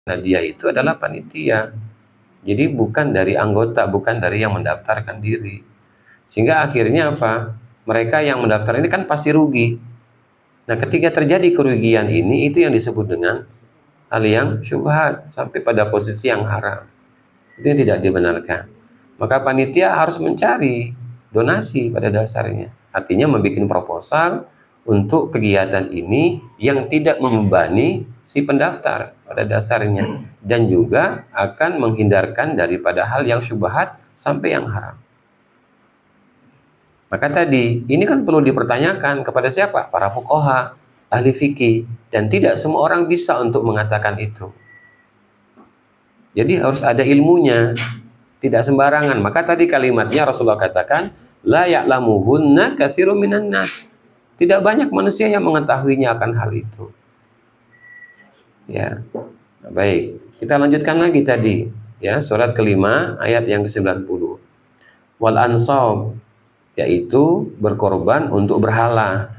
Nah, dia itu adalah panitia. Jadi bukan dari anggota, bukan dari yang mendaftarkan diri. Sehingga akhirnya apa? Mereka yang mendaftar ini kan pasti rugi. Nah, ketika terjadi kerugian ini, itu yang disebut dengan hal yang syubhat, sampai pada posisi yang haram. Itu yang tidak dibenarkan. Maka panitia harus mencari donasi pada dasarnya. Artinya membuat proposal untuk kegiatan ini yang tidak membebani si pendaftar pada dasarnya, dan juga akan menghindarkan daripada hal yang syubhat sampai yang haram. Maka tadi ini kan perlu dipertanyakan kepada siapa? Para fuqaha, ahli fikih, dan tidak semua orang bisa untuk mengatakan itu. Jadi harus ada ilmunya, tidak sembarangan. Maka tadi kalimatnya Rasulullah katakan, la ya'lamuhunna katsirun minan nas. Tidak banyak manusia yang mengetahuinya akan hal itu. Ya. Nah, baik, kita lanjutkan lagi tadi, ya, surat kelima ayat yang ke-90. Wal ansab, yaitu berkorban untuk berhala.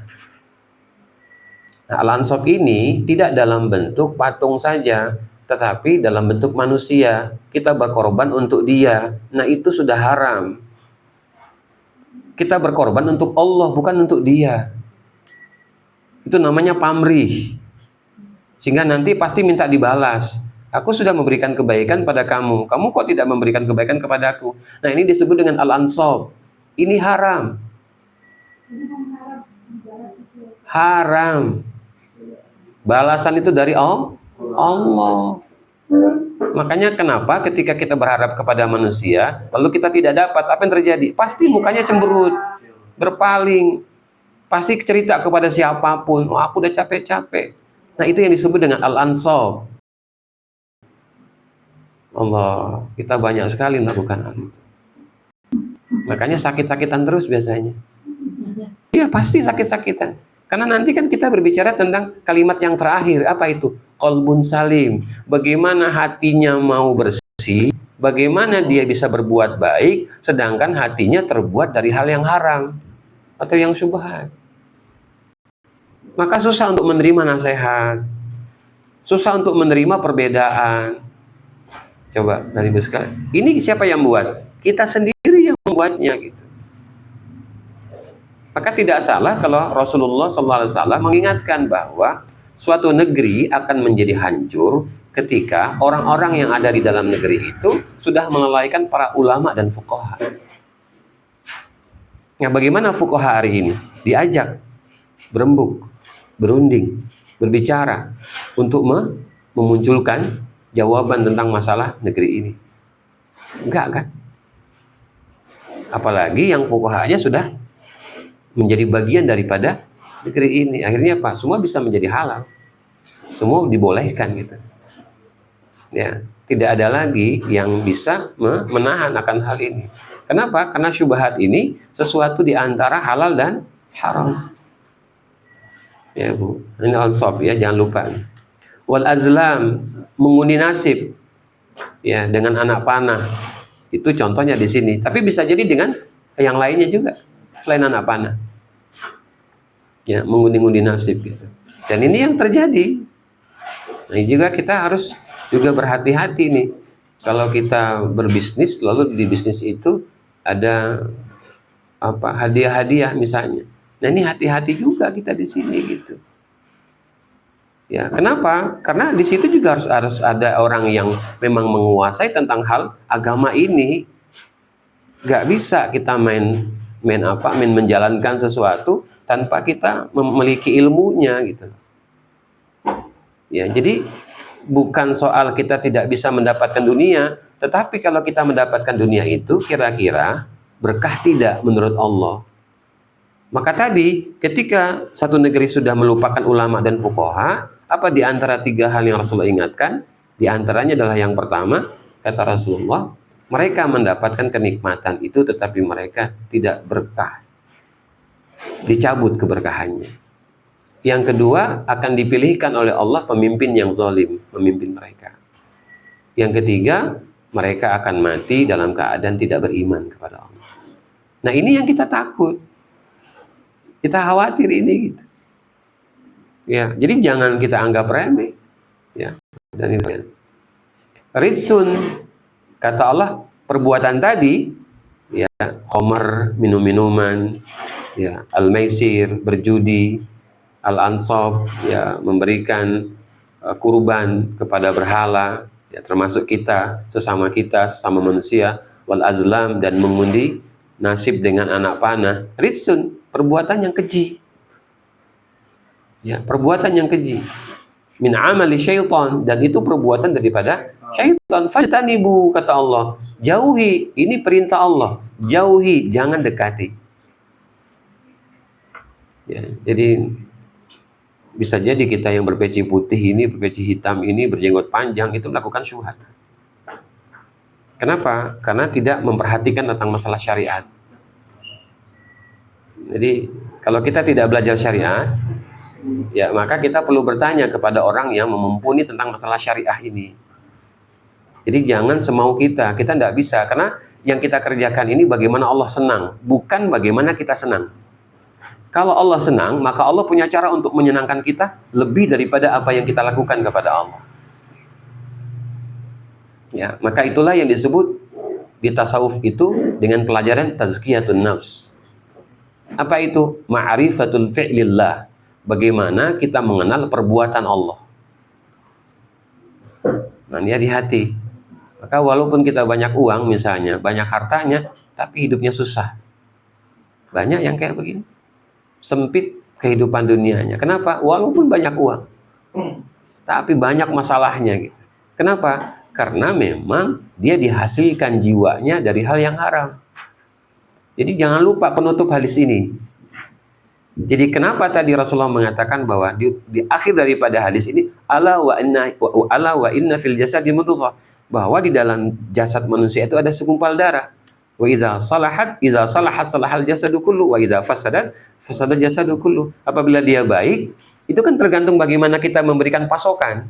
Nah, al-ansab ini tidak dalam bentuk patung saja, tetapi dalam bentuk manusia. Kita berkorban untuk dia. Nah, itu sudah haram. Kita berkorban untuk Allah, bukan untuk dia. Itu namanya pamrih. Sehingga nanti pasti minta dibalas. Aku sudah memberikan kebaikan pada kamu, kamu kok tidak memberikan kebaikan kepadaku? Nah, ini disebut dengan al-ansab. Ini haram. Haram. Balasan itu dari Allah. Makanya kenapa ketika kita berharap kepada manusia, lalu kita tidak dapat, apa yang terjadi? Pasti mukanya cemberut, berpaling, pasti cerita kepada siapapun, oh, aku udah capek-capek. Nah, itu yang disebut dengan al-ansab. Allah, kita banyak sekali melakukan hal itu. Makanya sakit-sakitan terus biasanya. Iya, pasti sakit-sakitan. Karena nanti kan kita berbicara tentang kalimat yang terakhir. Apa itu? Qalbun salim. Bagaimana hatinya mau bersih, bagaimana dia bisa berbuat baik, sedangkan hatinya terbuat dari hal yang haram atau yang syubhat. Maka susah untuk menerima nasihat, susah untuk menerima perbedaan. Coba dari sekalian, ini siapa yang buat? Kita sendiri yang membuatnya gitu. Maka tidak salah kalau Rasulullah SAW mengingatkan bahwa suatu negeri akan menjadi hancur ketika orang-orang yang ada di dalam negeri itu sudah melalaikan para ulama dan fuqaha. Nah, bagaimana fuqaha hari ini? Diajak berembuk, berunding, berbicara untuk memunculkan jawaban tentang masalah negeri ini. Enggak kan? Apalagi yang fuqahanya sudah menjadi bagian daripada negeri ini. Akhirnya apa? Semua bisa menjadi halal. Semua dibolehkan gitu. Ya, tidak ada lagi yang bisa menahan akan hal ini. Kenapa? Karena syubhat ini sesuatu di antara halal dan haram. Ya, Bu. Ini ansab ya, jangan lupa. Wal azlam, mengundi nasib. Ya, dengan anak panah. Itu contohnya di sini. Tapi bisa jadi dengan yang lainnya juga selain anak panah. Ya, mengundi-ngundi nasib gitu. Dan ini yang terjadi. Nah, juga kita harus juga berhati-hati nih. Kalau kita berbisnis, lalu di bisnis itu ada apa, hadiah-hadiah misalnya. Nah, ini hati-hati juga kita di sini gitu. Ya, kenapa? Karena di situ juga harus ada orang yang memang menguasai tentang hal agama ini. Gak bisa kita main menjalankan sesuatu tanpa kita memiliki ilmunya gitu. Ya, jadi bukan soal kita tidak bisa mendapatkan dunia, tetapi kalau kita mendapatkan dunia itu kira-kira berkah tidak menurut Allah. Maka tadi ketika satu negeri sudah melupakan ulama dan fuqaha, apa di antara tiga hal yang Rasulullah ingatkan? Di antaranya adalah yang pertama, kata Rasulullah, mereka mendapatkan kenikmatan itu tetapi mereka tidak berkah. Dicabut keberkahannya. Yang kedua, akan dipilihkan oleh Allah pemimpin yang zalim, memimpin mereka. Yang ketiga, mereka akan mati dalam keadaan tidak beriman kepada Allah. Nah, ini yang kita takut. Kita khawatir ini gitu. Ya, jadi jangan kita anggap remeh. Ya, dan itu. Ritsun, kata Allah, perbuatan tadi, ya, khamar, minum-minuman, ya, al-maisir, berjudi, al-ansab, ya, memberikan kurban kepada berhala, ya, termasuk kita, sesama manusia, wal azlam, dan mengundi nasib dengan anak panah. Ritsun, perbuatan yang keji. Ya, perbuatan yang keji. Min amali syaitan, dan itu perbuatan daripada syaitan. Fajtanibu, kata Allah, jauhi, ini perintah Allah, jauhi, jangan dekati. Ya, jadi bisa jadi kita yang berpeci putih ini, berpeci hitam ini, berjenggot panjang itu melakukan syubhat. Kenapa? Karena tidak memperhatikan tentang masalah syariat. Jadi kalau kita tidak belajar syariat, ya, maka kita perlu bertanya kepada orang yang mumpuni tentang masalah syariah ini. Jadi jangan semau kita tidak bisa, karena yang kita kerjakan ini bagaimana Allah senang, bukan bagaimana kita senang. Kalau Allah senang, maka Allah punya cara untuk menyenangkan kita lebih daripada apa yang kita lakukan kepada Allah. Ya, maka itulah yang disebut di tasawuf itu dengan pelajaran tazkiyatun nafs. Apa itu? Ma'rifatul fi'lillah. Bagaimana kita mengenal perbuatan Allah. Nah, ini di hati. Maka walaupun kita banyak uang misalnya, banyak hartanya, tapi hidupnya susah. Banyak yang kayak begini. Sempit kehidupan dunianya. Kenapa? Walaupun banyak uang, tapi banyak masalahnya gitu. Kenapa? Karena memang dia dihasilkan jiwanya dari hal yang haram. Jadi jangan lupa penutup hadis ini. Jadi kenapa tadi Rasulullah mengatakan bahwa di akhir daripada hadis ini, ala wa inna fil jasadi mudghah, bahwa di dalam jasad manusia itu ada segumpal darah. Wa idza salahat salahal jasadu kullu wa idza fasadat fasada jasadu kullu. Apabila dia baik, itu kan tergantung bagaimana kita memberikan pasokan.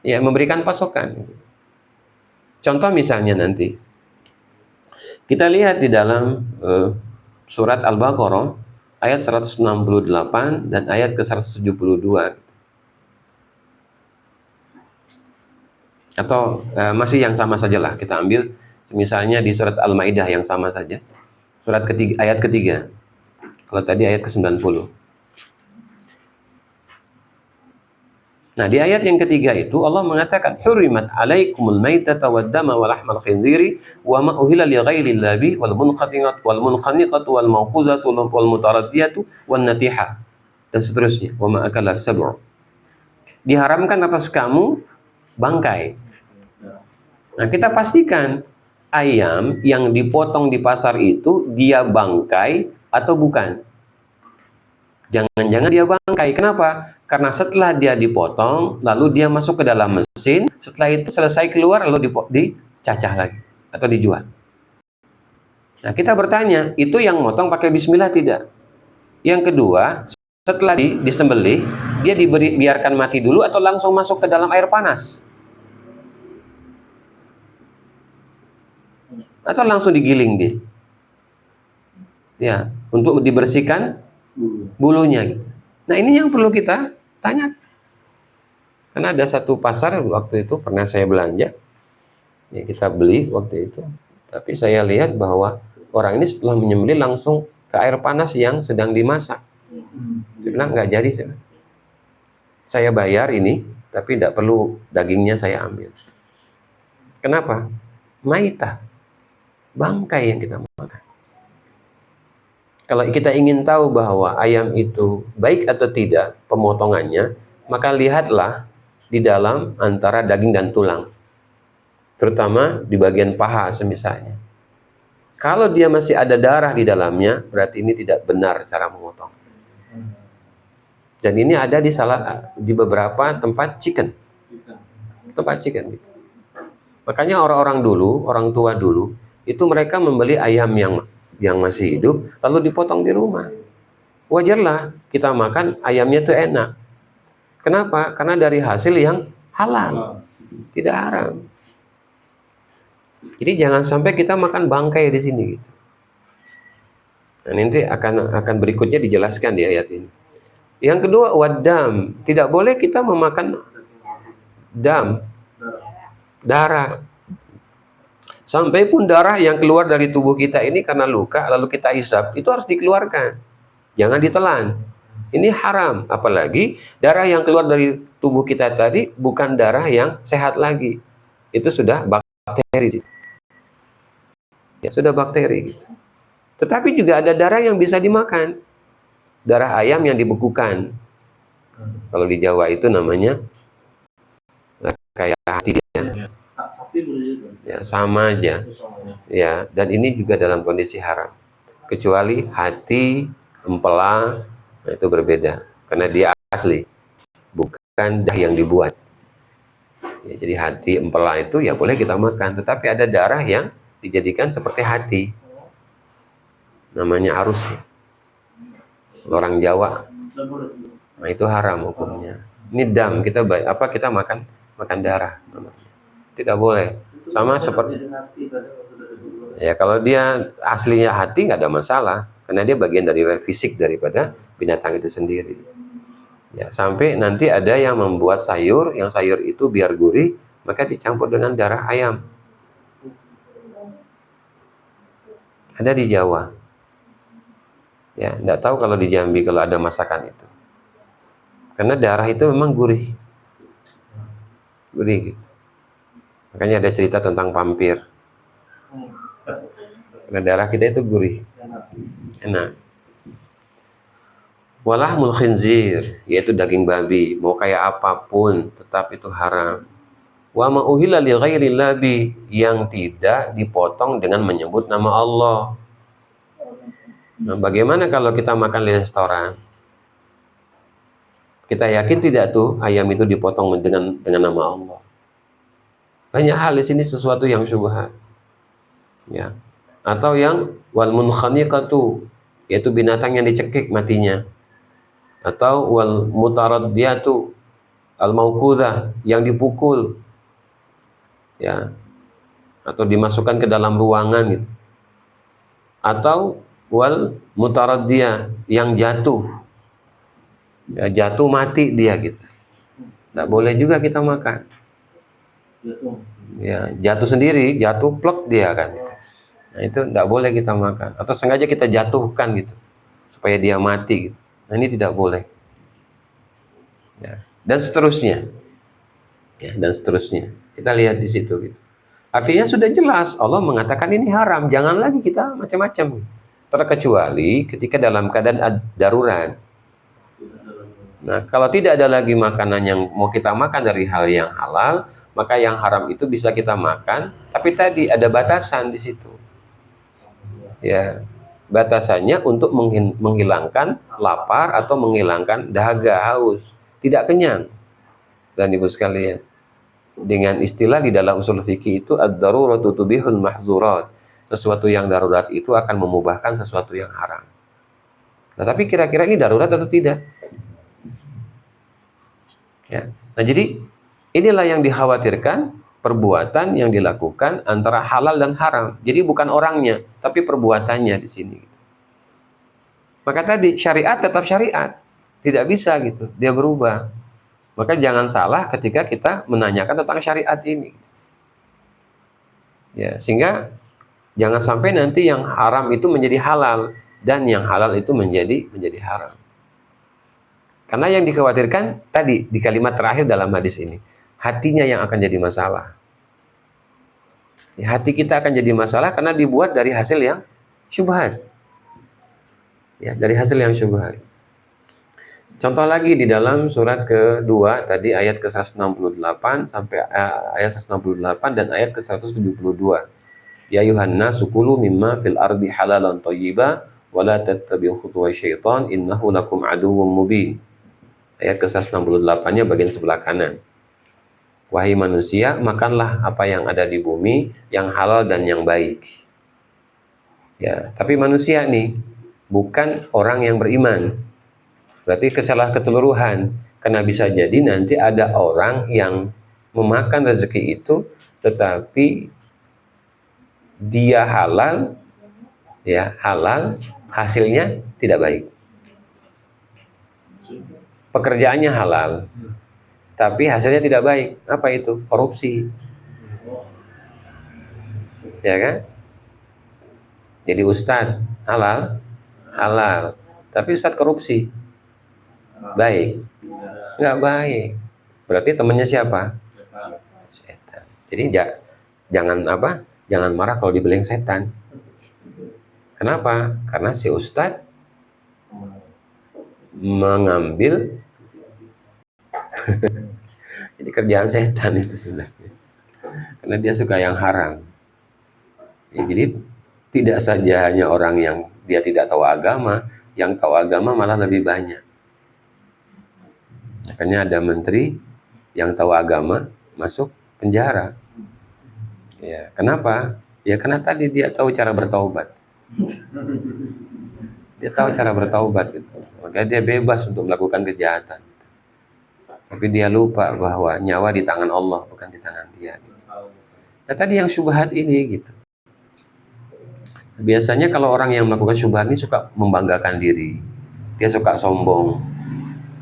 Ya, memberikan pasokan. Contoh misalnya nanti kita lihat di dalam surat Al-Baqarah ayat 168 dan ayat ke-172. Atau masih yang sama sajalah, kita ambil misalnya di surat Al-Maidah yang sama saja. Surat ketiga, ayat ketiga. Kalau tadi ayat ke-90. Nah, di ayat yang ketiga itu Allah mengatakan hurrimat alaikumul maitata waddama wa lahmal khinziri wa ma uhilla li ghairillahi wal munkhaniqatu wal mawquzatu wal mutaraddiyatu wan natihah dan seterusnya. Wa ma akala sab'u. Diharamkan atas kamu bangkai. Nah, kita pastikan ayam yang dipotong di pasar itu dia bangkai atau bukan. Jangan-jangan dia bangkai. Kenapa? Karena setelah dia dipotong, lalu dia masuk ke dalam mesin, setelah itu selesai keluar, lalu dicacah lagi atau dijual. Nah, kita bertanya, itu yang motong pakai bismillah tidak? Yang kedua, setelah disembelih, dia biarkan mati dulu atau langsung masuk ke dalam air panas? Atau langsung digiling dia? Ya, untuk dibersihkan bulunya. Nah, ini yang perlu kita tanya. Karena ada satu pasar waktu itu pernah saya belanja. Ya, kita beli waktu itu. Tapi saya lihat bahwa orang ini setelah menyembelih langsung ke air panas yang sedang dimasak. Saya bilang nggak jadi. Saya bayar ini, tapi tidak perlu dagingnya saya ambil. Kenapa? Maitah. Bangkai yang kita makan. Kalau kita ingin tahu bahwa ayam itu baik atau tidak pemotongannya, maka lihatlah di dalam antara daging dan tulang. Terutama di bagian paha semisalnya. Kalau dia masih ada darah di dalamnya, berarti ini tidak benar cara memotong. Dan ini ada di beberapa tempat chicken. Tempat chicken. Makanya orang-orang dulu, orang tua dulu, itu mereka membeli ayam yang masih hidup, lalu dipotong di rumah. Wajarlah kita makan ayamnya itu enak. Kenapa? Karena dari hasil yang halal, tidak haram. Jadi jangan sampai kita makan bangkai di sini. Gitu. Nah, nanti akan berikutnya dijelaskan di ayat ini. Yang kedua, waddam. Tidak boleh kita memakan dam. darah. Sampai pun darah yang keluar dari tubuh kita ini karena luka, lalu kita hisap, itu harus dikeluarkan. Jangan ditelan. Ini haram. Apalagi darah yang keluar dari tubuh kita tadi bukan darah yang sehat lagi. Itu sudah bakteri. Ya, sudah bakteri. Tetapi juga ada darah yang bisa dimakan. Darah ayam yang dibekukan. Kalau di Jawa itu namanya kayak hati ya. Ya, sama aja. Ya, dan ini juga dalam kondisi haram. Kecuali hati, empela, nah itu berbeda. Karena dia asli, bukan darah yang dibuat. Ya, jadi hati, empela itu ya boleh kita makan. Tetapi ada darah yang dijadikan seperti hati. Namanya arus. Orang Jawa. Nah itu haram hukumnya. Ini dam, kita makan darah namanya. Tidak boleh. Sama seperti ya, kalau dia aslinya hati nggak ada masalah karena dia bagian dari fisik daripada binatang itu sendiri. Ya, sampai nanti ada yang membuat sayur, yang sayur itu biar gurih maka dicampur dengan darah ayam. Ada di Jawa. Ya, nggak tahu kalau di Jambi kalau ada masakan itu. Karena darah itu memang gurih. Gurih gitu. Makanya ada cerita tentang vampir. Karena darah kita itu gurih. Enak. Walahmul khinzir, yaitu daging babi, mau kayak apapun tetap itu haram. Wa ma uhilla li ghairillah bi, yang tidak dipotong dengan menyebut nama Allah. Nah, bagaimana kalau kita makan di restoran? Kita yakin tidak tuh ayam itu dipotong dengan nama Allah? Banyak hal di sini sesuatu yang syubhat. Ya. Atau yang wal munkhaniqatu, yaitu binatang yang dicekik matinya. Atau wal mutaraddiyatu al mauqudhah, yang dipukul. Ya. Atau dimasukkan ke dalam ruangan gitu. Atau wal mutaraddiyah, yang jatuh. Ya, jatuh mati dia gitu. Tidak boleh juga kita makan. Ya, jatuh sendiri, jatuh plek dia kan. Nah, itu tidak boleh kita makan. Atau sengaja kita jatuhkan gitu, supaya dia mati gitu. Nah, ini tidak boleh. Ya, dan seterusnya. Ya, dan seterusnya. Kita lihat di situ gitu. Artinya sudah jelas Allah mengatakan ini haram, jangan lagi kita macam-macam. Terkecuali ketika dalam keadaan darurat. Nah, kalau tidak ada lagi makanan yang mau kita makan dari hal yang halal, maka yang haram itu bisa kita makan, tapi tadi ada batasan di situ. Ya, batasannya untuk menghilangkan lapar atau menghilangkan dahaga, haus, tidak kenyang. Dan ibu sekalian, dengan istilah di dalam usul fikih itu ad-daruratu tubihul mahzurat. Sesuatu yang darurat itu akan memubahkan sesuatu yang haram. Nah, tapi kira-kira ini darurat atau tidak? Ya. Nah, jadi inilah yang dikhawatirkan, perbuatan yang dilakukan antara halal dan haram. Jadi bukan orangnya, tapi perbuatannya di sini. Maka tadi syariat tetap syariat, tidak bisa gitu, dia berubah. Maka jangan salah ketika kita menanyakan tentang syariat ini. Ya, sehingga jangan sampai nanti yang haram itu menjadi halal dan yang halal itu menjadi haram. Karena yang dikhawatirkan tadi di kalimat terakhir dalam hadis ini, hatinya yang akan jadi masalah. Ya, hati kita akan jadi masalah karena dibuat dari hasil yang syubhat. Ya, dari hasil yang syubhat. Contoh lagi di dalam surat kedua tadi ayat ke-168 sampai ayat 168 dan ayat ke-172. Ya ayuhan nasu kulu mimma fil ardi halalan thayyiba wa la tattabi'u khutuwasy syaitan innahu lakum aduwwum mubin. Ayat ke-168-nya bagian sebelah kanan. Wahai manusia, makanlah apa yang ada di bumi, yang halal dan yang baik. Ya, tapi manusia nih bukan orang yang beriman. Berarti kesalah keseluruhan. Karena bisa jadi nanti ada orang yang memakan rezeki itu, tetapi dia halal, ya halal, hasilnya tidak baik. Pekerjaannya halal, tapi hasilnya tidak baik. Apa itu? Korupsi. ya kan? Jadi ustadz halal, halal. Tapi ustadz korupsi, baik? Nggak baik. Berarti temannya siapa? Setan. Jadi jangan apa? Jangan marah kalau dibilang setan. Kenapa? Karena si ustadz mengambil jadi kerjaan setan itu sebenarnya. Karena dia suka yang haram. Ya, jadi tidak saja hanya orang yang dia tidak tahu agama, yang tahu agama malah lebih banyak. Makanya ada menteri yang tahu agama masuk penjara. Ya, kenapa? Ya karena tadi dia tahu cara bertaubat. Dia tahu cara bertaubat gitu. Makanya dia bebas untuk melakukan kejahatan. Tapi dia lupa bahwa nyawa di tangan Allah, bukan di tangan dia. Gitu. Nah tadi yang syubhat ini gitu. Biasanya kalau orang yang melakukan syubhat ini suka membanggakan diri. Dia suka sombong.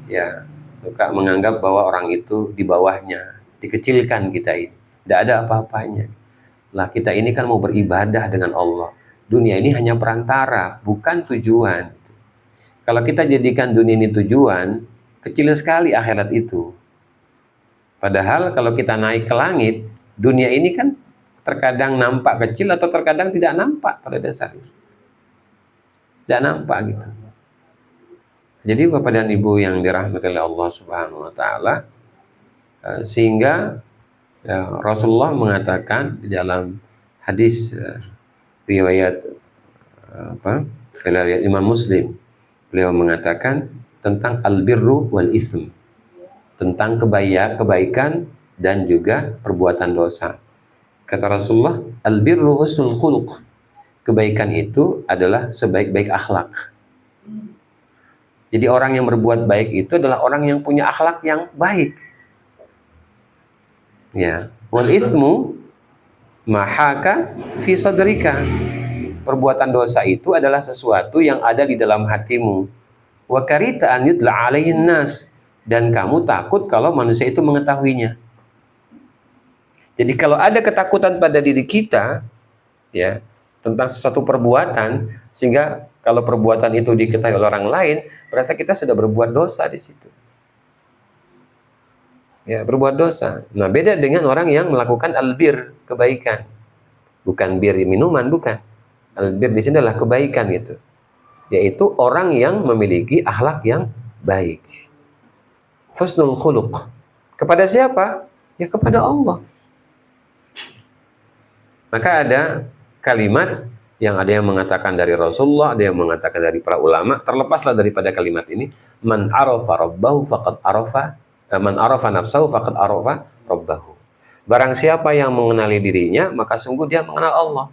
Ya, suka menganggap bahwa orang itu di bawahnya, dikecilkan kita ini. Tidak ada apa-apanya. Lah kita ini kan mau beribadah dengan Allah. Dunia ini hanya perantara, bukan tujuan. Kalau kita jadikan dunia ini tujuan, kecil sekali akhirat itu. Padahal kalau kita naik ke langit, dunia ini kan terkadang nampak kecil atau terkadang tidak nampak pada dasarnya. Tidak nampak gitu. Jadi Bapak dan Ibu yang dirahmati oleh Allah Subhanahu wa taala, sehingga Rasulullah mengatakan di dalam hadis riwayat riwayat Imam Muslim, beliau mengatakan tentang albirru wal ism, tentang kebaikan dan juga perbuatan dosa. Kata Rasulullah, albirru husnul khuluq, kebaikan itu adalah sebaik-baik akhlak. Jadi orang yang berbuat baik itu adalah orang yang punya akhlak yang baik. Ya, wal itsmu mahaka fi sadrika. Perbuatan dosa itu adalah sesuatu yang ada di dalam hatimu. Wa karita an yudla alaihin nas, dan kamu takut kalau manusia itu mengetahuinya. Jadi kalau ada ketakutan pada diri kita ya tentang sesuatu perbuatan, sehingga kalau perbuatan itu diketahui oleh orang lain, berarti kita sudah berbuat dosa di situ. Ya, berbuat dosa. Nah, beda dengan orang yang melakukan albir, kebaikan. Bukan bir minuman, bukan. Albir di sini adalah kebaikan gitu. Yaitu orang yang memiliki akhlak yang baik. Husnul khuluq. Kepada siapa? Ya kepada Allah. Maka ada kalimat yang ada yang mengatakan dari Rasulullah, ada yang mengatakan dari para ulama, terlepaslah daripada kalimat ini, man arafa rabbahu faqad arafa, man arafa nafsahu faqad arafa rabbahu. Barang siapa yang mengenali dirinya, maka sungguh dia mengenal Allah.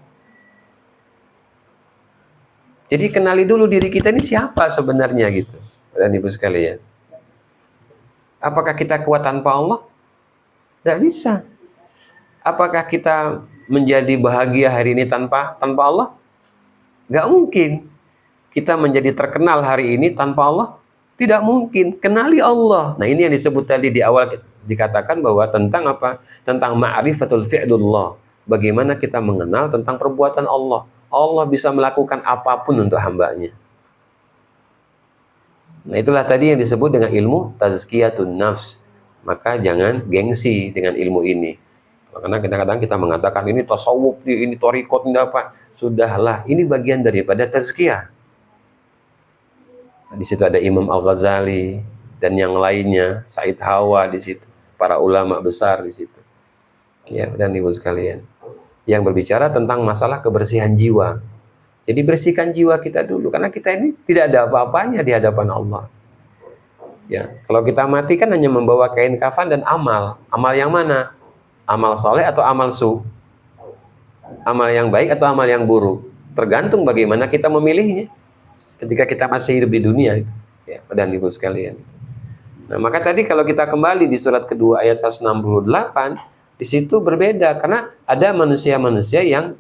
Jadi kenali dulu diri kita ini siapa sebenarnya gitu. Dan Ibu sekalian. Apakah kita kuat tanpa Allah? Tidak bisa. Apakah kita menjadi bahagia hari ini tanpa Allah? Nggak mungkin. Kita menjadi terkenal hari ini tanpa Allah? Tidak mungkin. Kenali Allah. Nah ini yang disebut tadi di awal dikatakan bahwa tentang apa? Tentang ma'rifatul fi'lullah. Bagaimana kita mengenal tentang perbuatan Allah. Allah bisa melakukan apapun untuk hambanya. Nah itulah tadi yang disebut dengan ilmu tazkiyatun nafs. Maka jangan gengsi dengan ilmu ini. Karena kadang-kadang kita mengatakan ini tasawuf, ini thariqat, ini apa? Sudahlah, ini bagian daripada tazkiyah. Di situ ada Imam Al-Ghazali dan yang lainnya, Said Hawa di situ, para ulama besar di situ. Ya, dan Ibu sekalian, yang berbicara tentang masalah kebersihan jiwa. Jadi bersihkan jiwa kita dulu, karena kita ini tidak ada apa-apanya di hadapan Allah. Ya, kalau kita mati kan hanya membawa kain kafan dan amal. Amal yang mana? Amal soleh atau amal su? Amal yang baik atau amal yang buruk? Tergantung bagaimana kita memilihnya ketika kita masih hidup di dunia. Ya, dan Ibu sekalian. Nah, maka tadi kalau kita kembali di surat kedua ayat 168, di situ berbeda karena ada manusia-manusia yang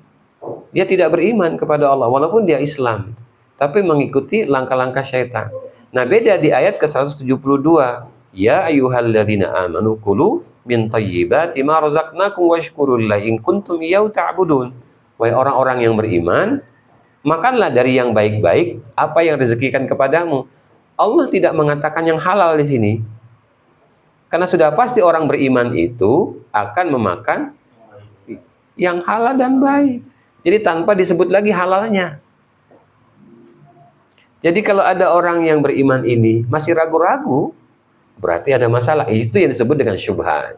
dia tidak beriman kepada Allah walaupun dia Islam, tapi mengikuti langkah-langkah syaitan. Nah, beda di ayat ke-172. Ya ayyuhalladzina amanu kulu min thayyibati ma razaqnakum washkurullahi in kuntum iyyahu ta'budun. wahai orang-orang yang beriman, makanlah dari yang baik-baik apa yang rezekikan kepadamu. Allah tidak mengatakan yang halal di sini. Karena sudah pasti orang beriman itu akan memakan yang halal dan baik. Jadi tanpa disebut lagi halalnya. Jadi kalau ada orang yang beriman ini masih ragu-ragu, berarti ada masalah. Itu yang disebut dengan syubhat.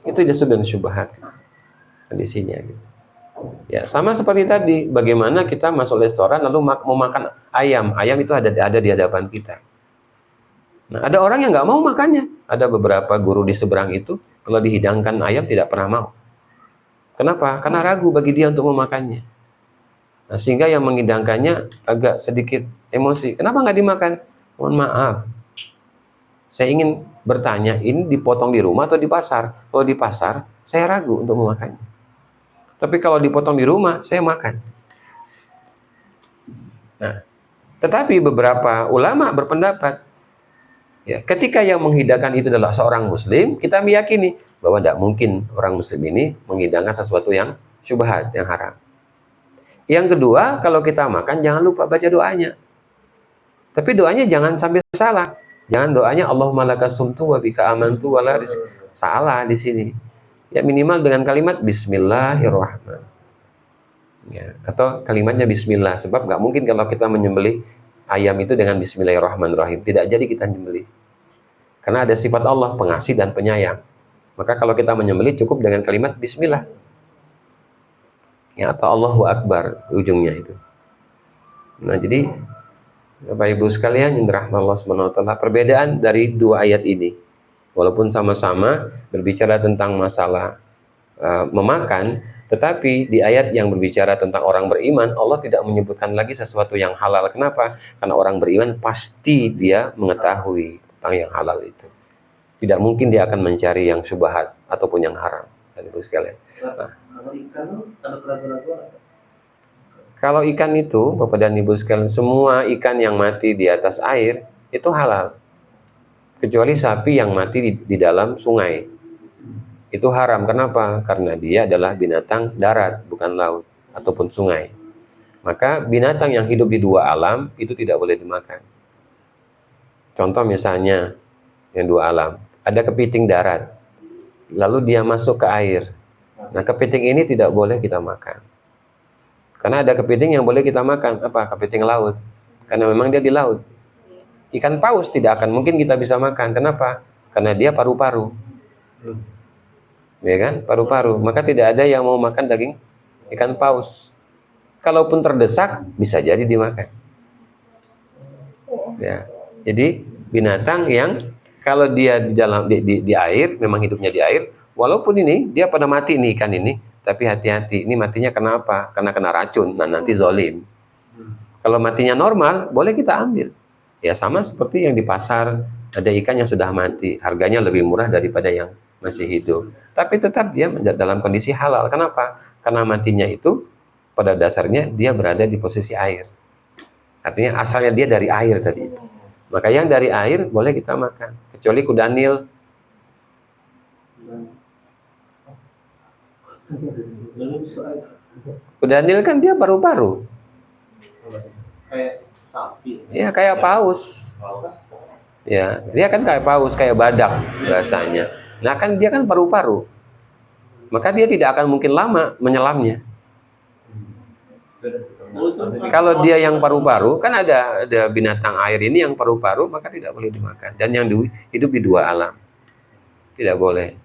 Itu disebut dengan syubhat. Kondisinya gitu. Ya, sama seperti tadi, bagaimana kita masuk restoran lalu mau makan ayam. Ayam itu ada di hadapan kita. Nah, ada orang yang nggak mau makannya. Ada beberapa guru di seberang itu, kalau dihidangkan ayam tidak pernah mau. Kenapa? Karena ragu bagi dia untuk memakannya. Nah, sehingga yang menghidangkannya agak sedikit emosi. Kenapa nggak dimakan? Mohon maaf. Saya ingin bertanya, ini dipotong di rumah atau di pasar? Kalau di pasar, saya ragu untuk memakannya. Tapi kalau dipotong di rumah, saya makan. Nah, tetapi beberapa ulama berpendapat, ya, ketika yang menghidangkan itu adalah seorang muslim, kita meyakini bahwa tidak mungkin orang muslim ini menghidangkan sesuatu yang syubhat, yang haram. Yang kedua, kalau kita makan, jangan lupa baca doanya. Tapi doanya jangan sampai salah. Jangan doanya Allahumma lakas sumtu wa bika amantu wala salah di sini. Ya minimal dengan kalimat Bismillahirrahmanirrahim. Ya, atau kalimatnya Bismillah. Sebab nggak mungkin kalau kita menyembelih ayam itu dengan Bismillahirrahmanirrahim. Tidak jadi kita menyembelih. Karena ada sifat Allah pengasih dan penyayang. Maka kalau kita menyembelih cukup dengan kalimat Bismillah. Ya, atau Allahu Akbar ujungnya itu. Nah, jadi Bapak Ibu sekalian yang dirahmati Allah Subhanahu wa taala, perbedaan dari dua ayat ini walaupun sama-sama berbicara tentang masalah memakan, tetapi di ayat yang berbicara tentang orang beriman, Allah tidak menyebutkan lagi sesuatu yang halal. Kenapa? Karena orang beriman pasti dia mengetahui tentang yang halal itu. Tidak mungkin dia akan mencari yang syubhat ataupun yang haram. Ibu sekalian. Nah, kalau ikan itu, Bapak dan Ibu sekalian, semua ikan yang mati di atas air itu halal. Kecuali sapi yang mati di dalam sungai. Itu haram. Kenapa? Karena dia adalah binatang darat, bukan laut ataupun sungai. Maka binatang yang hidup di dua alam itu tidak boleh dimakan. Contoh misalnya yang dua alam, ada kepiting darat, lalu dia masuk ke air. Nah, kepiting ini tidak boleh kita makan. Karena ada kepiting yang boleh kita makan, apa? Kepiting laut. Karena memang dia di laut. Ikan paus tidak akan mungkin kita bisa makan. Kenapa? Karena dia paru-paru. Ya kan? Paru-paru. Maka tidak ada yang mau makan daging ikan paus. Kalaupun terdesak, bisa jadi dimakan. Ya. Jadi binatang yang kalau dia di dalam di air, memang hidupnya di air, walaupun ini dia pada mati nih ikan ini, tapi hati-hati, ini matinya kenapa? Karena kena racun, nah nanti zolim. Kalau matinya normal, boleh kita ambil. Ya sama seperti yang di pasar, ada ikan yang sudah mati, harganya lebih murah daripada yang masih hidup. Tapi tetap dia dalam kondisi halal. Kenapa? Karena matinya itu pada dasarnya dia berada di posisi air. Artinya asalnya dia dari air tadi. Maka yang dari air boleh kita makan. Kecuali kudanil. Kudanil kan dia paru-paru. Kayak sapi. Ya kayak paus. Ya, dia kan kayak paus, kayak badak bahasanya. Nah kan dia kan paru-paru. Maka dia tidak akan mungkin lama menyelamnya. Kalau dia yang paru-paru, kan ada binatang air ini yang paru-paru, maka tidak boleh dimakan. Dan yang hidup di dua alam, tidak boleh.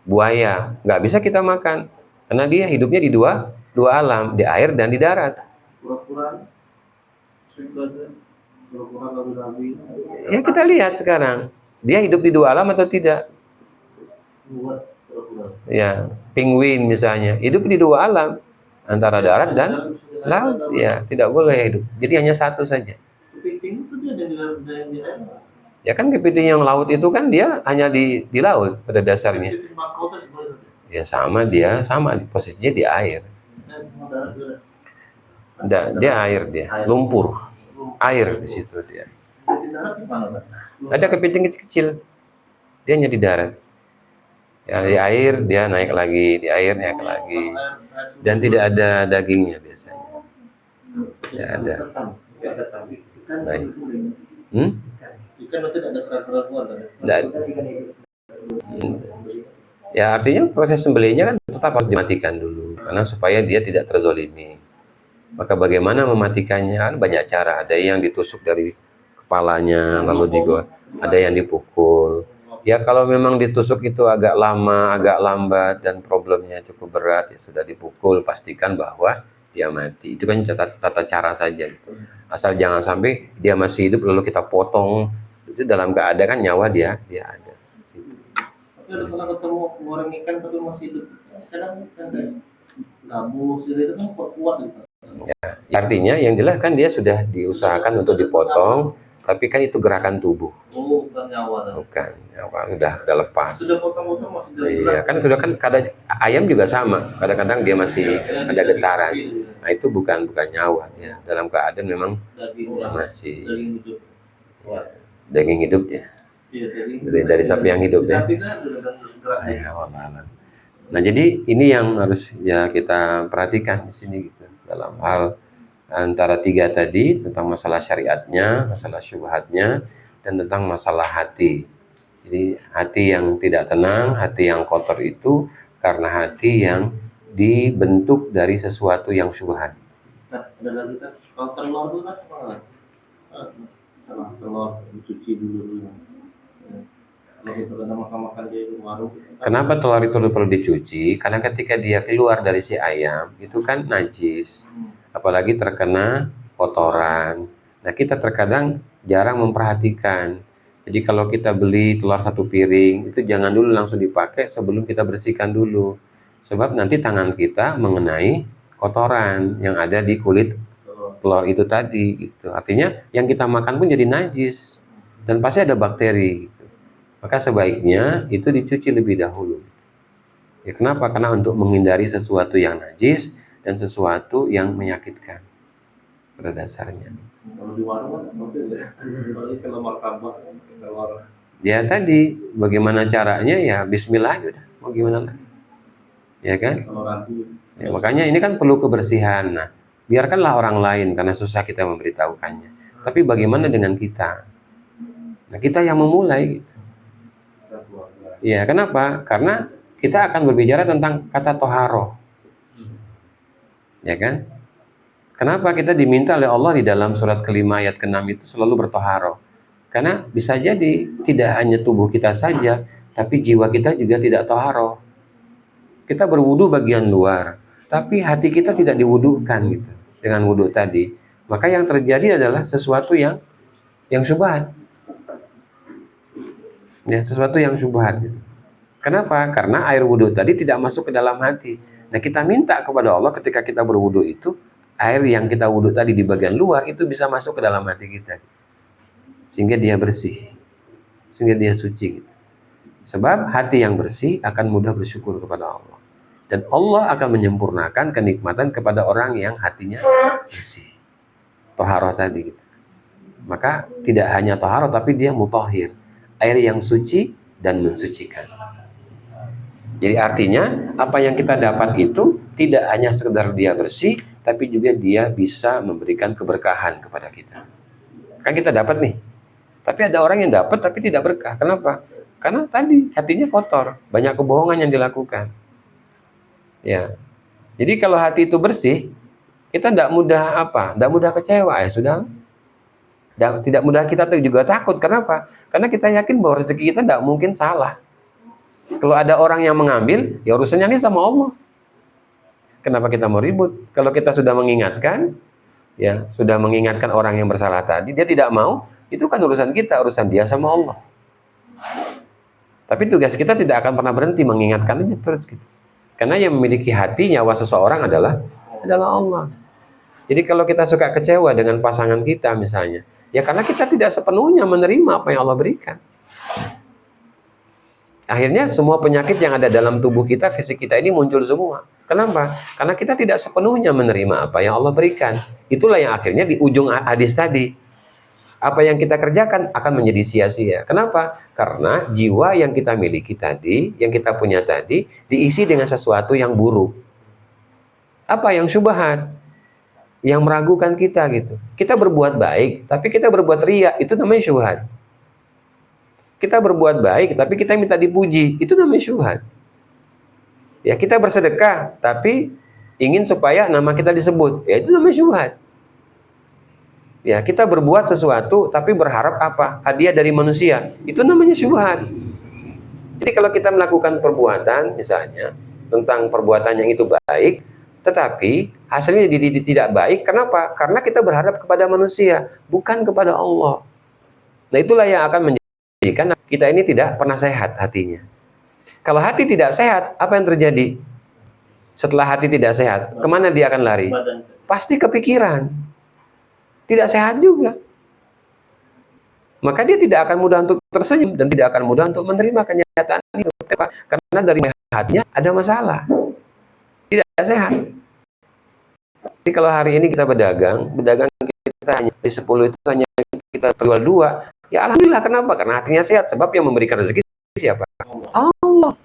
Buaya, nggak bisa kita makan, karena dia hidupnya di dua alam, di air dan di darat. Ya kita lihat sekarang, dia hidup di dua alam atau tidak? Ya, penguin misalnya, hidup di dua alam, antara darat dan laut, ya tidak boleh hidup. Jadi hanya satu saja. Kepiting itu dia di air. Ya kan kepiting yang laut itu kan dia hanya di laut pada dasarnya. Ya sama posisinya di air. Dia air dia, lumpur. Air di situ dia. Ada kepiting kecil-kecil. Dia hanya di darat. Ya, di air dia naik lagi, di air naik lagi. Dan tidak ada dagingnya biasanya. Tidak ada. Baik. Ikan itu tidak ada keraguan kan? Dan, ya artinya proses sembelihnya kan tetap harus dimatikan dulu karena supaya dia tidak terzolimi. Maka bagaimana mematikannya? Kan banyak cara. Ada yang ditusuk dari kepalanya lalu digoreng, ada yang dipukul. Ya kalau memang ditusuk itu agak lama, agak lambat dan problemnya cukup berat, ya sudah dipukul, pastikan bahwa dia mati. Itu kan tata cara saja. Asal jangan sampai dia masih hidup lalu kita potong. Itu dalam keadaan kan nyawa dia ada. Tapi ada pernah ketemu goreng ikan tapi masih hidup. Kadang kan kayak gabus itu kan kuat gitu. Ya, artinya yang jelas kan dia sudah diusahakan untuk dipotong, tapi kan itu gerakan tubuh. Oh, bukan nyawa. Bukan, nyawa udah lepas. Sudah potong-potong masih Iya, kan sudah kan kadang ayam juga sama. Kadang-kadang dia masih ada getaran. Nah, itu bukan nyawa ya. Dalam keadaan memang masih daging hidup. ya, daging hidup ya. Iya, Dari sapi yang hidup ya. Sapi kan sudah gerak. Ya, wallahualam. Nah, jadi ini yang harus ya kita perhatikan di sini gitu. Dalam hal antara tiga tadi tentang masalah syariatnya, masalah syubhatnya, dan tentang masalah hati. Jadi hati yang tidak tenang, hati yang kotor itu karena hati yang dibentuk dari sesuatu yang syubhat. Nah, ada lagi kan kalau telur itu kan semangat. Salah telur dicuci dulu. Kalau itu kena makan dia di warung. Kenapa telur itu perlu dicuci? Karena ketika dia keluar dari si ayam itu kan najis, apalagi terkena kotoran. Nah, kita terkadang jarang memperhatikan. Jadi kalau kita beli telur satu piring itu jangan dulu langsung dipakai sebelum kita bersihkan dulu, sebab nanti tangan kita mengenai kotoran yang ada di kulit telur itu tadi. Gitu. Artinya yang kita makan pun jadi najis dan pasti ada bakteri. Maka sebaiknya itu dicuci lebih dahulu. Ya, kenapa? Karena untuk menghindari sesuatu yang najis dan sesuatu yang menyakitkan pada dasarnya. Kalau di warung kan kalau martabak, telur. Ya tadi, bagaimana caranya ya Bismillah aja udah. Mau gimana lagi? Ya kan? Ya, makanya ini kan perlu kebersihan. Nah, biarkanlah orang lain karena susah kita memberitahukannya. Tapi bagaimana dengan kita? Nah, kita yang memulai gitu. Ya, kenapa? Karena kita akan berbicara tentang kata toharo. Ya kan? Kenapa kita diminta oleh Allah di dalam surat kelima ayat ke-6 itu selalu bertoharo? Karena bisa jadi tidak hanya tubuh kita saja, tapi jiwa kita juga tidak toharo. Kita berwudu bagian luar, tapi hati kita tidak diwudukan gitu dengan wudu tadi. Maka yang terjadi adalah sesuatu yang syubhat. Ya, sesuatu yang syubhat gitu. Kenapa? Karena air wudhu tadi tidak masuk ke dalam hati. Nah, kita minta kepada Allah ketika kita berwudhu itu, air yang kita wudhu tadi di bagian luar itu bisa masuk ke dalam hati kita. Sehingga dia bersih. Sehingga dia suci gitu. Sebab hati yang bersih akan mudah bersyukur kepada Allah. Dan Allah akan menyempurnakan kenikmatan kepada orang yang hatinya bersih. Toharoh tadi gitu. Maka tidak hanya toharoh tapi dia mutahhir. Air yang suci dan mensucikan. Jadi artinya apa yang kita dapat itu tidak hanya sekedar dia bersih, tapi juga dia bisa memberikan keberkahan kepada kita. Kan kita dapat nih. Tapi ada orang yang dapat tapi tidak berkah. Kenapa? Karena tadi hatinya kotor, banyak kebohongan yang dilakukan. Ya. Jadi kalau hati itu bersih, kita tidak mudah apa? Tidak mudah kecewa, ya sudah. Tidak mudah kita juga takut. Kenapa? Karena kita yakin bahwa rezeki kita tidak mungkin salah. Kalau ada orang yang mengambil, ya urusannya ini sama Allah. Kenapa kita mau ribut? Kalau kita sudah mengingatkan, ya sudah mengingatkan orang yang bersalah tadi, dia tidak mau, itu kan urusan kita, urusan dia sama Allah. Tapi tugas kita tidak akan pernah berhenti mengingatkan aja terus gitu. Karena yang memiliki hati nyawa seseorang adalah Allah. Jadi kalau kita suka kecewa dengan pasangan kita misalnya, ya karena kita tidak sepenuhnya menerima apa yang Allah berikan. Akhirnya semua penyakit yang ada dalam tubuh kita, fisik kita ini muncul semua. Kenapa? Karena kita tidak sepenuhnya menerima apa yang Allah berikan. Itulah yang akhirnya di ujung hadis tadi. apa yang kita kerjakan akan menjadi sia-sia. Kenapa? Karena jiwa yang kita miliki tadi, yang kita punya tadi, diisi dengan sesuatu yang buruk. Apa yang syubhat? Yang meragukan kita gitu. Kita berbuat baik, tapi kita berbuat riya, itu namanya syubhat. Kita berbuat baik, tapi kita minta dipuji, itu namanya syubhat. Ya, kita bersedekah, tapi ingin supaya nama kita disebut, ya itu namanya syubhat. Ya, kita berbuat sesuatu tapi berharap apa? Hadiah dari manusia. Itu namanya syubhat. Jadi kalau kita melakukan perbuatan misalnya tentang perbuatan yang itu baik, tetapi hasilnya tidak baik, kenapa? Karena kita berharap kepada manusia, bukan kepada Allah. Nah, itulah yang akan menjadikan kita ini tidak pernah sehat hatinya. Kalau hati tidak sehat, apa yang terjadi? Setelah hati tidak sehat, kemana dia akan lari? Pasti kepikiran. Tidak sehat juga. Maka dia tidak akan mudah untuk tersenyum dan tidak akan mudah untuk menerima kenyataan itu. Kenapa? Karena dari hatinya ada masalah. Tidak sehat. Jadi kalau hari ini kita berdagang kita hanya di 10 itu hanya kita jual 2. Ya alhamdulillah, kenapa? Karena hatinya sehat. Sebab yang memberikan rezeki siapa? Allah.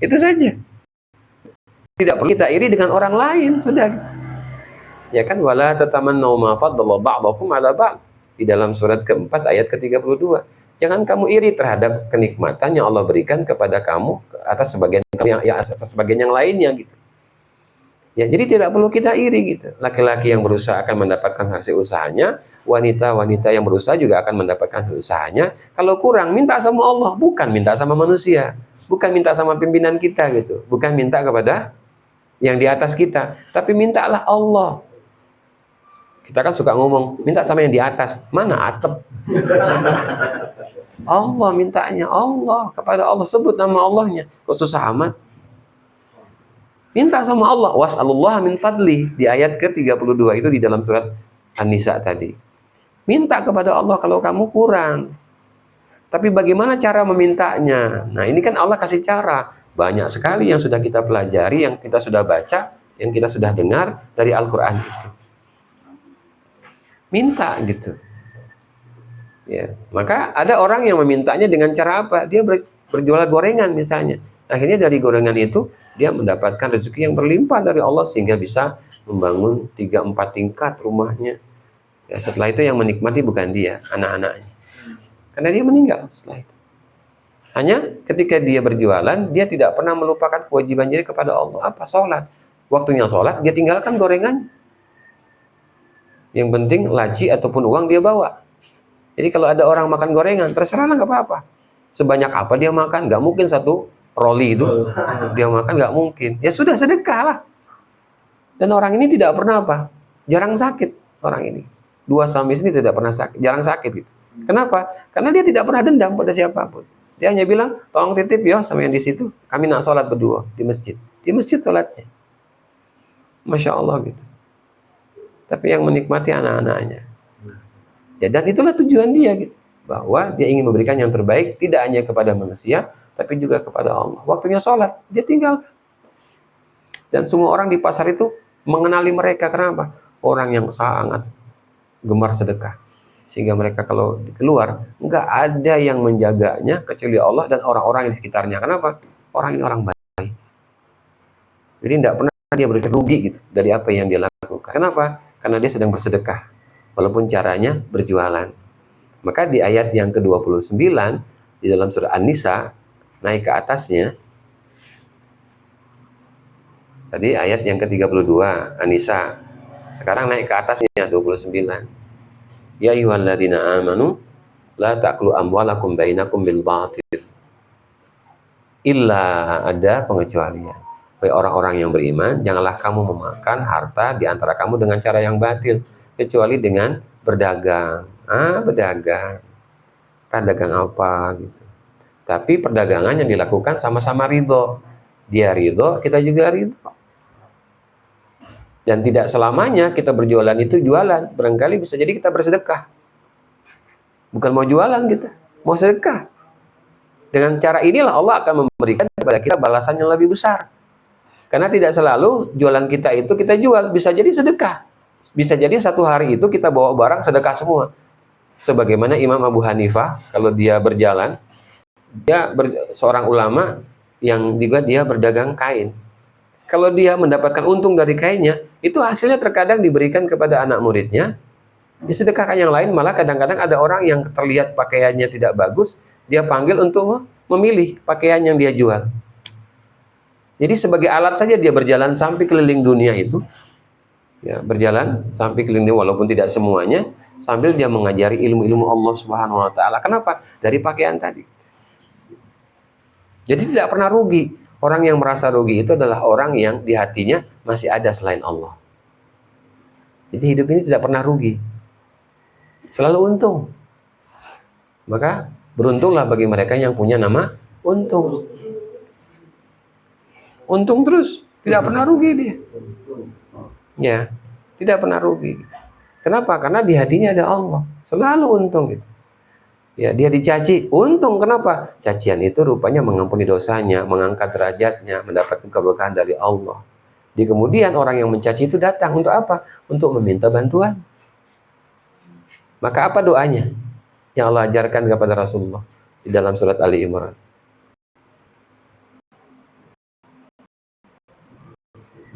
Itu saja. Tidak perlu kita iri dengan orang lain, sudah gitu. Ya kan, wala tatamannu ma faddala ba'dakum 'ala ba'd, di dalam surat keempat ayat ke-32. Jangan kamu iri terhadap kenikmatan yang Allah berikan kepada kamu atas sebagian yang lainnya gitu. Ya, jadi tidak perlu kita iri gitu. Laki-laki yang berusaha akan mendapatkan hasil usahanya, wanita-wanita yang berusaha juga akan mendapatkan hasil usahanya. Kalau kurang, minta sama Allah, bukan minta sama manusia, bukan minta sama pimpinan kita gitu, bukan minta kepada yang di atas kita, tapi mintalah Allah. Kita kan suka ngomong, minta sama yang di atas. Mana atap? Allah mintanya, Allah. Kepada Allah, sebut nama Allahnya. Kok susah amat? Minta sama Allah. Was'alullah min fadli. Di ayat ke-32 itu di dalam surat An-Nisa tadi. Minta kepada Allah kalau kamu kurang. Tapi bagaimana cara memintanya? Nah, ini kan Allah kasih cara. Banyak sekali yang sudah kita pelajari, yang kita sudah baca, yang kita sudah dengar dari Al-Quran itu. Minta gitu. Ya, maka ada orang yang memintanya dengan cara apa? Dia berjual gorengan misalnya. Akhirnya dari gorengan itu dia mendapatkan rezeki yang berlimpah dari Allah sehingga bisa membangun 3-4 tingkat rumahnya. Ya, setelah itu yang menikmati bukan dia, anak-anaknya. Karena dia meninggal setelah itu. Hanya ketika dia berjualan, dia tidak pernah melupakan kewajiban diri kepada Allah. Apa? Sholat. Waktunya sholat, dia tinggalkan gorengan. Yang penting laci ataupun uang dia bawa. Jadi kalau ada orang makan gorengan, terserah lah, nggak apa-apa. Sebanyak apa dia makan, nggak mungkin satu roli itu dia makan, nggak mungkin. Ya sudah, sedekah lah. Dan orang ini tidak pernah apa? Jarang sakit orang ini. 2 suami istri tidak pernah sakit, jarang sakit gitu. Kenapa? Karena dia tidak pernah dendam pada siapapun. Dia hanya bilang, tolong titip ya sama yang di situ. Kami nak sholat berdua di masjid. Di masjid sholatnya. Masya Allah gitu. Tapi yang menikmati anak-anaknya. Ya, dan itulah tujuan dia gitu. Bahwa dia ingin memberikan yang terbaik tidak hanya kepada manusia, tapi juga kepada Allah. Waktunya sholat, dia tinggalkan. Dan semua orang di pasar itu mengenali mereka. Kenapa? Orang yang sangat gemar sedekah. Sehingga mereka kalau keluar, nggak ada yang menjaganya kecuali Allah dan orang-orang di sekitarnya. Kenapa? Orang ini orang baik. Jadi tidak pernah dia berpikir rugi gitu dari apa yang dia lakukan. Kenapa? Karena dia sedang bersedekah, walaupun caranya berjualan. Maka di ayat yang ke-29 di dalam surah An-Nisa, naik ke atasnya, tadi ayat yang ke-32 An-Nisa, sekarang naik ke atasnya 29. Ya ayyuhalladzina amanu la ta'kulu amwalakum bainakum bil batil illa, ada pengecualian. Wahai orang-orang yang beriman, janganlah kamu memakan harta di antara kamu dengan cara yang batil, kecuali dengan berdagang. Berdagang. Kita dagang apa gitu. Tapi perdagangan yang dilakukan sama-sama ridho. Dia ridho, kita juga ridho. Dan tidak selamanya kita berjualan itu jualan. Barangkali bisa jadi kita bersedekah. Bukan mau jualan kita, mau sedekah. Dengan cara inilah Allah akan memberikan kepada kita balasan yang lebih besar. Karena tidak selalu jualan kita itu kita jual, bisa jadi sedekah. Bisa jadi satu hari itu kita bawa barang sedekah semua. sebagaimana Imam Abu Hanifah kalau dia berjalan, seorang ulama yang juga dia berdagang kain. Kalau dia mendapatkan untung dari kainnya, itu hasilnya terkadang diberikan kepada anak muridnya, disedekahkan yang lain. Malah kadang-kadang ada orang yang terlihat pakaiannya tidak bagus, dia panggil untuk memilih pakaian yang dia jual. Jadi sebagai alat saja dia berjalan sampai keliling dunia itu, ya, berjalan sampai keliling dunia, walaupun tidak semuanya, sambil dia mengajari ilmu-ilmu Allah Subhanahu Wa Taala. Kenapa? Dari pakaian tadi. Jadi tidak pernah rugi. Orang yang merasa rugi itu adalah orang yang di hatinya masih ada selain Allah. Jadi hidup ini tidak pernah rugi, selalu untung. Maka beruntunglah bagi mereka yang punya nama untung. Untung terus, tidak pernah rugi dia. Ya, tidak pernah rugi. Kenapa? Karena di hatinya ada Allah, selalu untung gitu. Ya, dia dicaci, untung. Kenapa? Cacian itu rupanya mengampuni dosanya, mengangkat derajatnya, mendapatkan keberkahan dari Allah. Di kemudian orang yang mencaci itu datang untuk apa? Untuk meminta bantuan. Maka apa doanya yang Allah ajarkan kepada Rasulullah di dalam surat Ali Imran?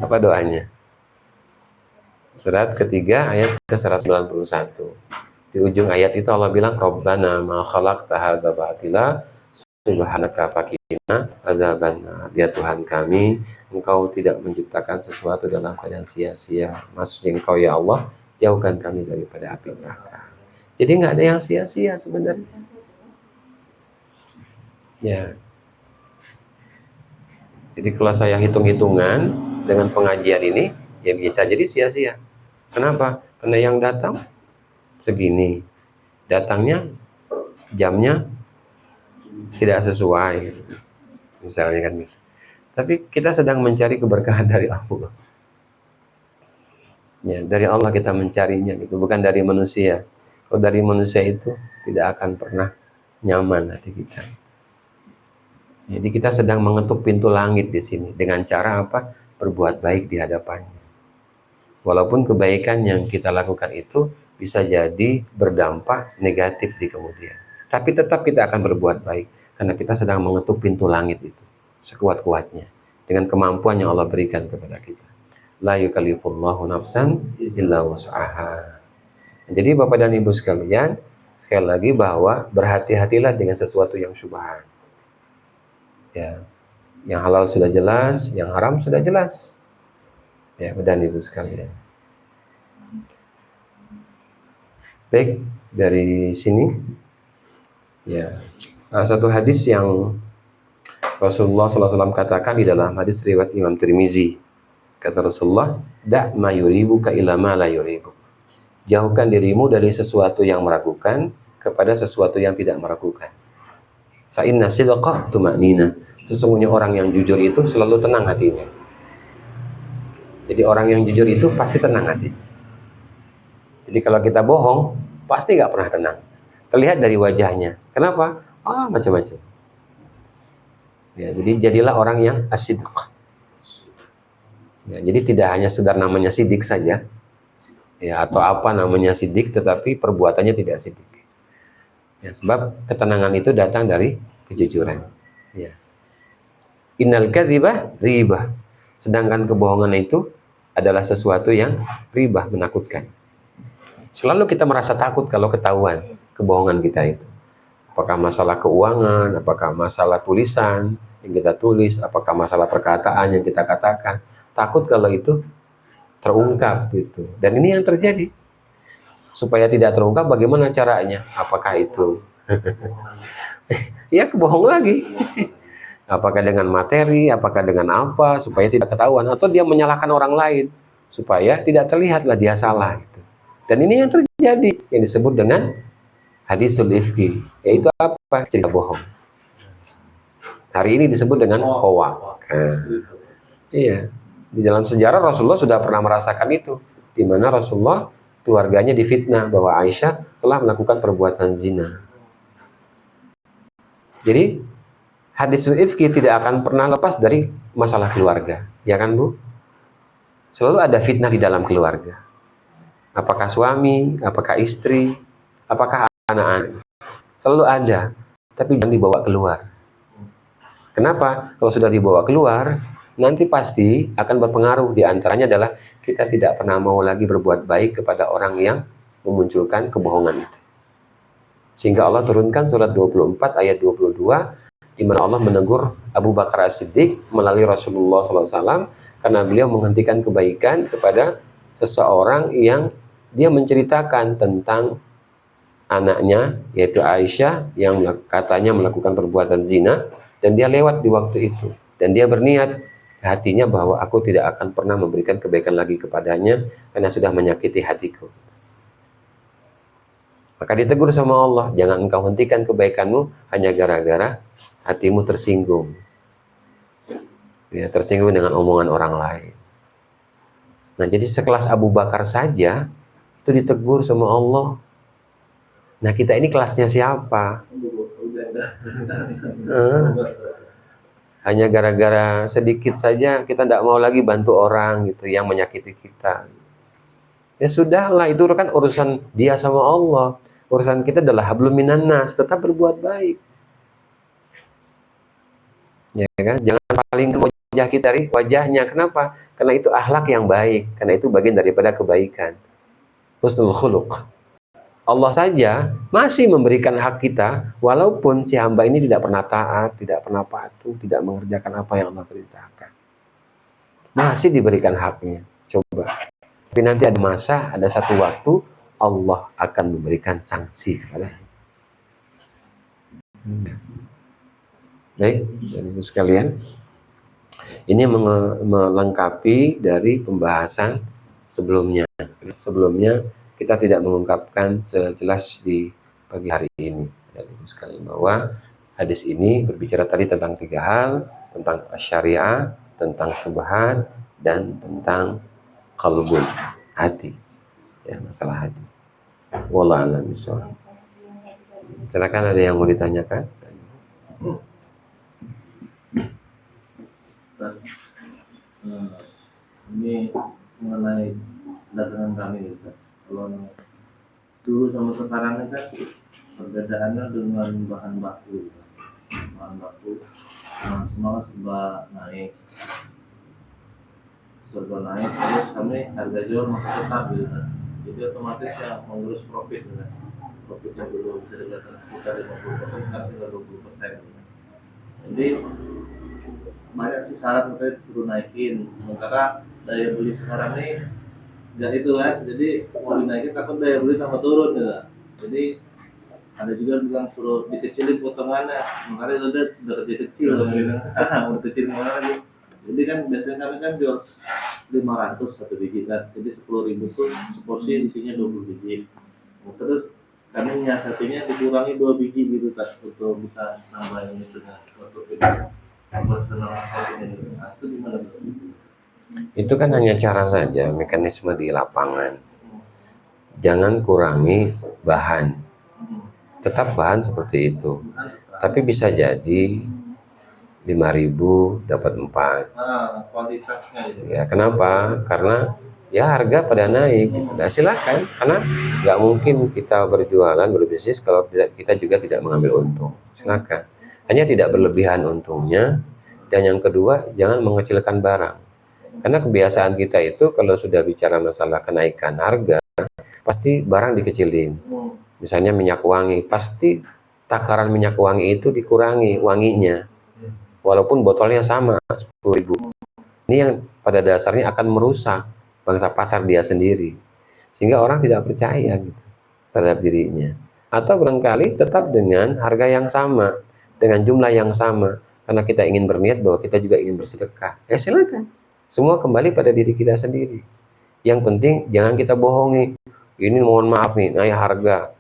Apa doanya? Surat ketiga ayat ke-191. Di ujung ayat itu Allah bilang, Rabbana ma khalaqta hadza batila subhanaka faqina adzabannar. Ya Tuhan kami, Engkau tidak menciptakan sesuatu dalam keadaan sia-sia. Maksudnya Engkau ya Allah, jauhkan kami daripada api neraka. Jadi nggak ada yang sia-sia sebenarnya. Ya. Jadi kalau saya hitung-hitungan dengan pengajian ini, ya bisa jadi sia-sia. Kenapa? Karena yang datang segini, datangnya jamnya tidak sesuai, misalnya kan. Tapi kita sedang mencari keberkahan dari Allah. Ya, dari Allah kita mencarinya, gitu, bukan dari manusia. Kalau dari manusia itu tidak akan pernah nyaman hati kita. Jadi kita sedang mengetuk pintu langit di sini dengan cara apa? Berbuat baik di hadapannya. Walaupun kebaikan yang kita lakukan itu bisa jadi berdampak negatif di kemudian. Tapi tetap kita akan berbuat baik karena kita sedang mengetuk pintu langit itu sekuat-kuatnya dengan kemampuan yang Allah berikan kepada kita. La yukallifullahu nafsan illa wus'aha. Jadi Bapak dan Ibu sekalian, sekali lagi bahwa berhati-hatilah dengan sesuatu yang syubhat. Ya, yang halal sudah jelas, yang haram sudah jelas. Ya, Bapak dan Ibu sekalian. Baik, dari sini ya, satu hadis yang Rasulullah SAW katakan di dalam hadis riwayat Imam Tirmizi. Kata Rasulullah, "Da' ma yuribuka ila ma la yuribuk." Jauhkan dirimu dari sesuatu yang meragukan kepada sesuatu yang tidak meragukan. Fa inna sidqa tuma'nina. Sesungguhnya orang yang jujur itu selalu tenang hatinya. Jadi orang yang jujur itu pasti tenang hati. Jadi kalau kita bohong, pasti nggak pernah tenang. Terlihat dari wajahnya. Kenapa? Macam-macam. Ya, jadi jadilah orang yang as-sidq. Ya, jadi tidak hanya sekedar namanya sidik saja, ya, atau apa namanya sidik, tetapi perbuatannya tidak sidik. Ya, sebab ketenangan itu datang dari kejujuran. Ya. Innal kadzibah ribah. Sedangkan kebohongan itu adalah sesuatu yang ribah, menakutkan. Selalu kita merasa takut kalau ketahuan kebohongan kita itu. Apakah masalah keuangan, apakah masalah tulisan yang kita tulis, apakah masalah perkataan yang kita katakan. Takut kalau itu terungkap gitu. Dan ini yang terjadi. Supaya tidak terungkap, bagaimana caranya? Apakah itu ya kebohong lagi? Apakah dengan materi, apakah dengan apa, supaya tidak ketahuan, atau dia menyalahkan orang lain supaya tidak terlihatlah dia salah gitu. Dan ini yang terjadi, yang disebut dengan hadisul ifki, yaitu apa? Cerita bohong. Hari ini disebut dengan hoax. Iya, di dalam sejarah Rasulullah sudah pernah merasakan itu, di mana Rasulullah keluarganya difitnah bahwa Aisyah telah melakukan perbuatan zina. Jadi hadisul ifki tidak akan pernah lepas dari masalah keluarga, ya kan Bu? Selalu ada fitnah di dalam keluarga. Apakah suami, apakah istri, apakah anak-anak. Selalu ada, tapi jangan dibawa keluar. Kenapa? Kalau sudah dibawa keluar, nanti pasti akan berpengaruh. Di antaranya adalah kita tidak pernah mau lagi berbuat baik kepada orang yang memunculkan kebohongan itu. Sehingga Allah turunkan surat 24 ayat 22, di mana Allah menegur Abu Bakar As-Siddiq melalui Rasulullah SAW karena beliau menghentikan kebaikan kepada seseorang yang dia menceritakan tentang anaknya, yaitu Aisyah, yang katanya melakukan perbuatan zina, dan dia lewat di waktu itu. Dan dia berniat hatinya bahwa aku tidak akan pernah memberikan kebaikan lagi kepadanya karena sudah menyakiti hatiku. Maka ditegur sama Allah, jangan engkau hentikan kebaikanmu hanya gara-gara hatimu tersinggung. Ya, tersinggung dengan omongan orang lain. Nah, jadi sekelas Abu Bakar saja itu ditegur sama Allah. Nah, kita ini kelasnya siapa? Hanya gara-gara sedikit saja kita tidak mau lagi bantu orang gitu yang menyakiti kita. Ya sudahlah, itu kan urusan dia sama Allah. Urusan kita adalah hablum minan nas, tetap berbuat baik. Ya kan? Jangan palingkan wajah kita dari wajahnya. Kenapa? Karena itu akhlak yang baik, karena itu bagian daripada kebaikan. Husnul khuluq. Allah saja masih memberikan hak kita, walaupun si hamba ini tidak pernah taat, tidak pernah patuh, tidak mengerjakan apa yang Allah perintahkan. Masih diberikan haknya. Coba. Tapi nanti ada masa, ada satu waktu, Allah akan memberikan sanksi kepadanya. Baik, Ibu sekalian. Ini melengkapi dari pembahasan sebelumnya. Sebelumnya kita tidak mengungkapkan sejelas di pagi hari ini, dan Ibu sekalian, bahwa hadis ini berbicara tadi tentang 3 hal, tentang syariah, tentang syubhat, dan tentang qalbun, hati. Ya, masalah hati. Wallahu a'lam bishawab. Silakan, ada yang mau ditanyakan? Ini mengenai dagangan kami, Ustaz. Kalau dulu sama sekarang ini kan perbedaannya dengan bahan baku. Bahan baku semua serba naik. Terus kami harga jual masih tetap gitu kan. Jadi otomatis yang mengurus profit gitu kan. Profitnya dulu bisa dikatakan sekitar 50%, sekarang tinggal 20% gitu kan. Jadi banyak sih syarat kita disuruh naikin, sementara daya beli sekarang nih nggak itu kan, jadi mau dinaikin takut daya beli tambah turun gitu. Jadi ada juga bilang suruh dikecilin potongannya, sementara itu udah kecil kan gitu. Mau kecil mana lagi. Jadi kan biasanya kami kan jual 500 satu biji kan, jadi 10.000 tuh seporsi isinya 20 biji. Terus kami nyiasatinya dikurangi 2 biji gitu kan, untuk bisa nambahin itu kan, untuk itu. Itu kan hanya cara saja, mekanisme di lapangan. Jangan kurangi bahan, tetap bahan seperti itu. Tapi bisa jadi 5.000 dapat 4. Kualitasnya gitu. Ya, kenapa? Karena ya harga pada naik. Nah, silakan, karena nggak mungkin kita berjualan, berbisnis kalau kita juga tidak mengambil untung. Silakan. Hanya tidak berlebihan untungnya, dan yang kedua jangan mengecilkan barang, karena kebiasaan kita itu kalau sudah bicara masalah kenaikan harga pasti barang dikecilin. Misalnya minyak wangi, pasti takaran minyak wangi itu dikurangi wanginya, walaupun botolnya sama 10.000. Ini yang pada dasarnya akan merusak bangsa pasar dia sendiri, sehingga orang tidak percaya gitu terhadap dirinya. Atau barangkali tetap dengan harga yang sama, dengan jumlah yang sama, karena kita ingin berniat bahwa kita juga ingin bersedekah. Ya silakan, semua kembali pada diri kita sendiri. Yang penting jangan kita bohongi. Ini mohon maaf nih, naik harga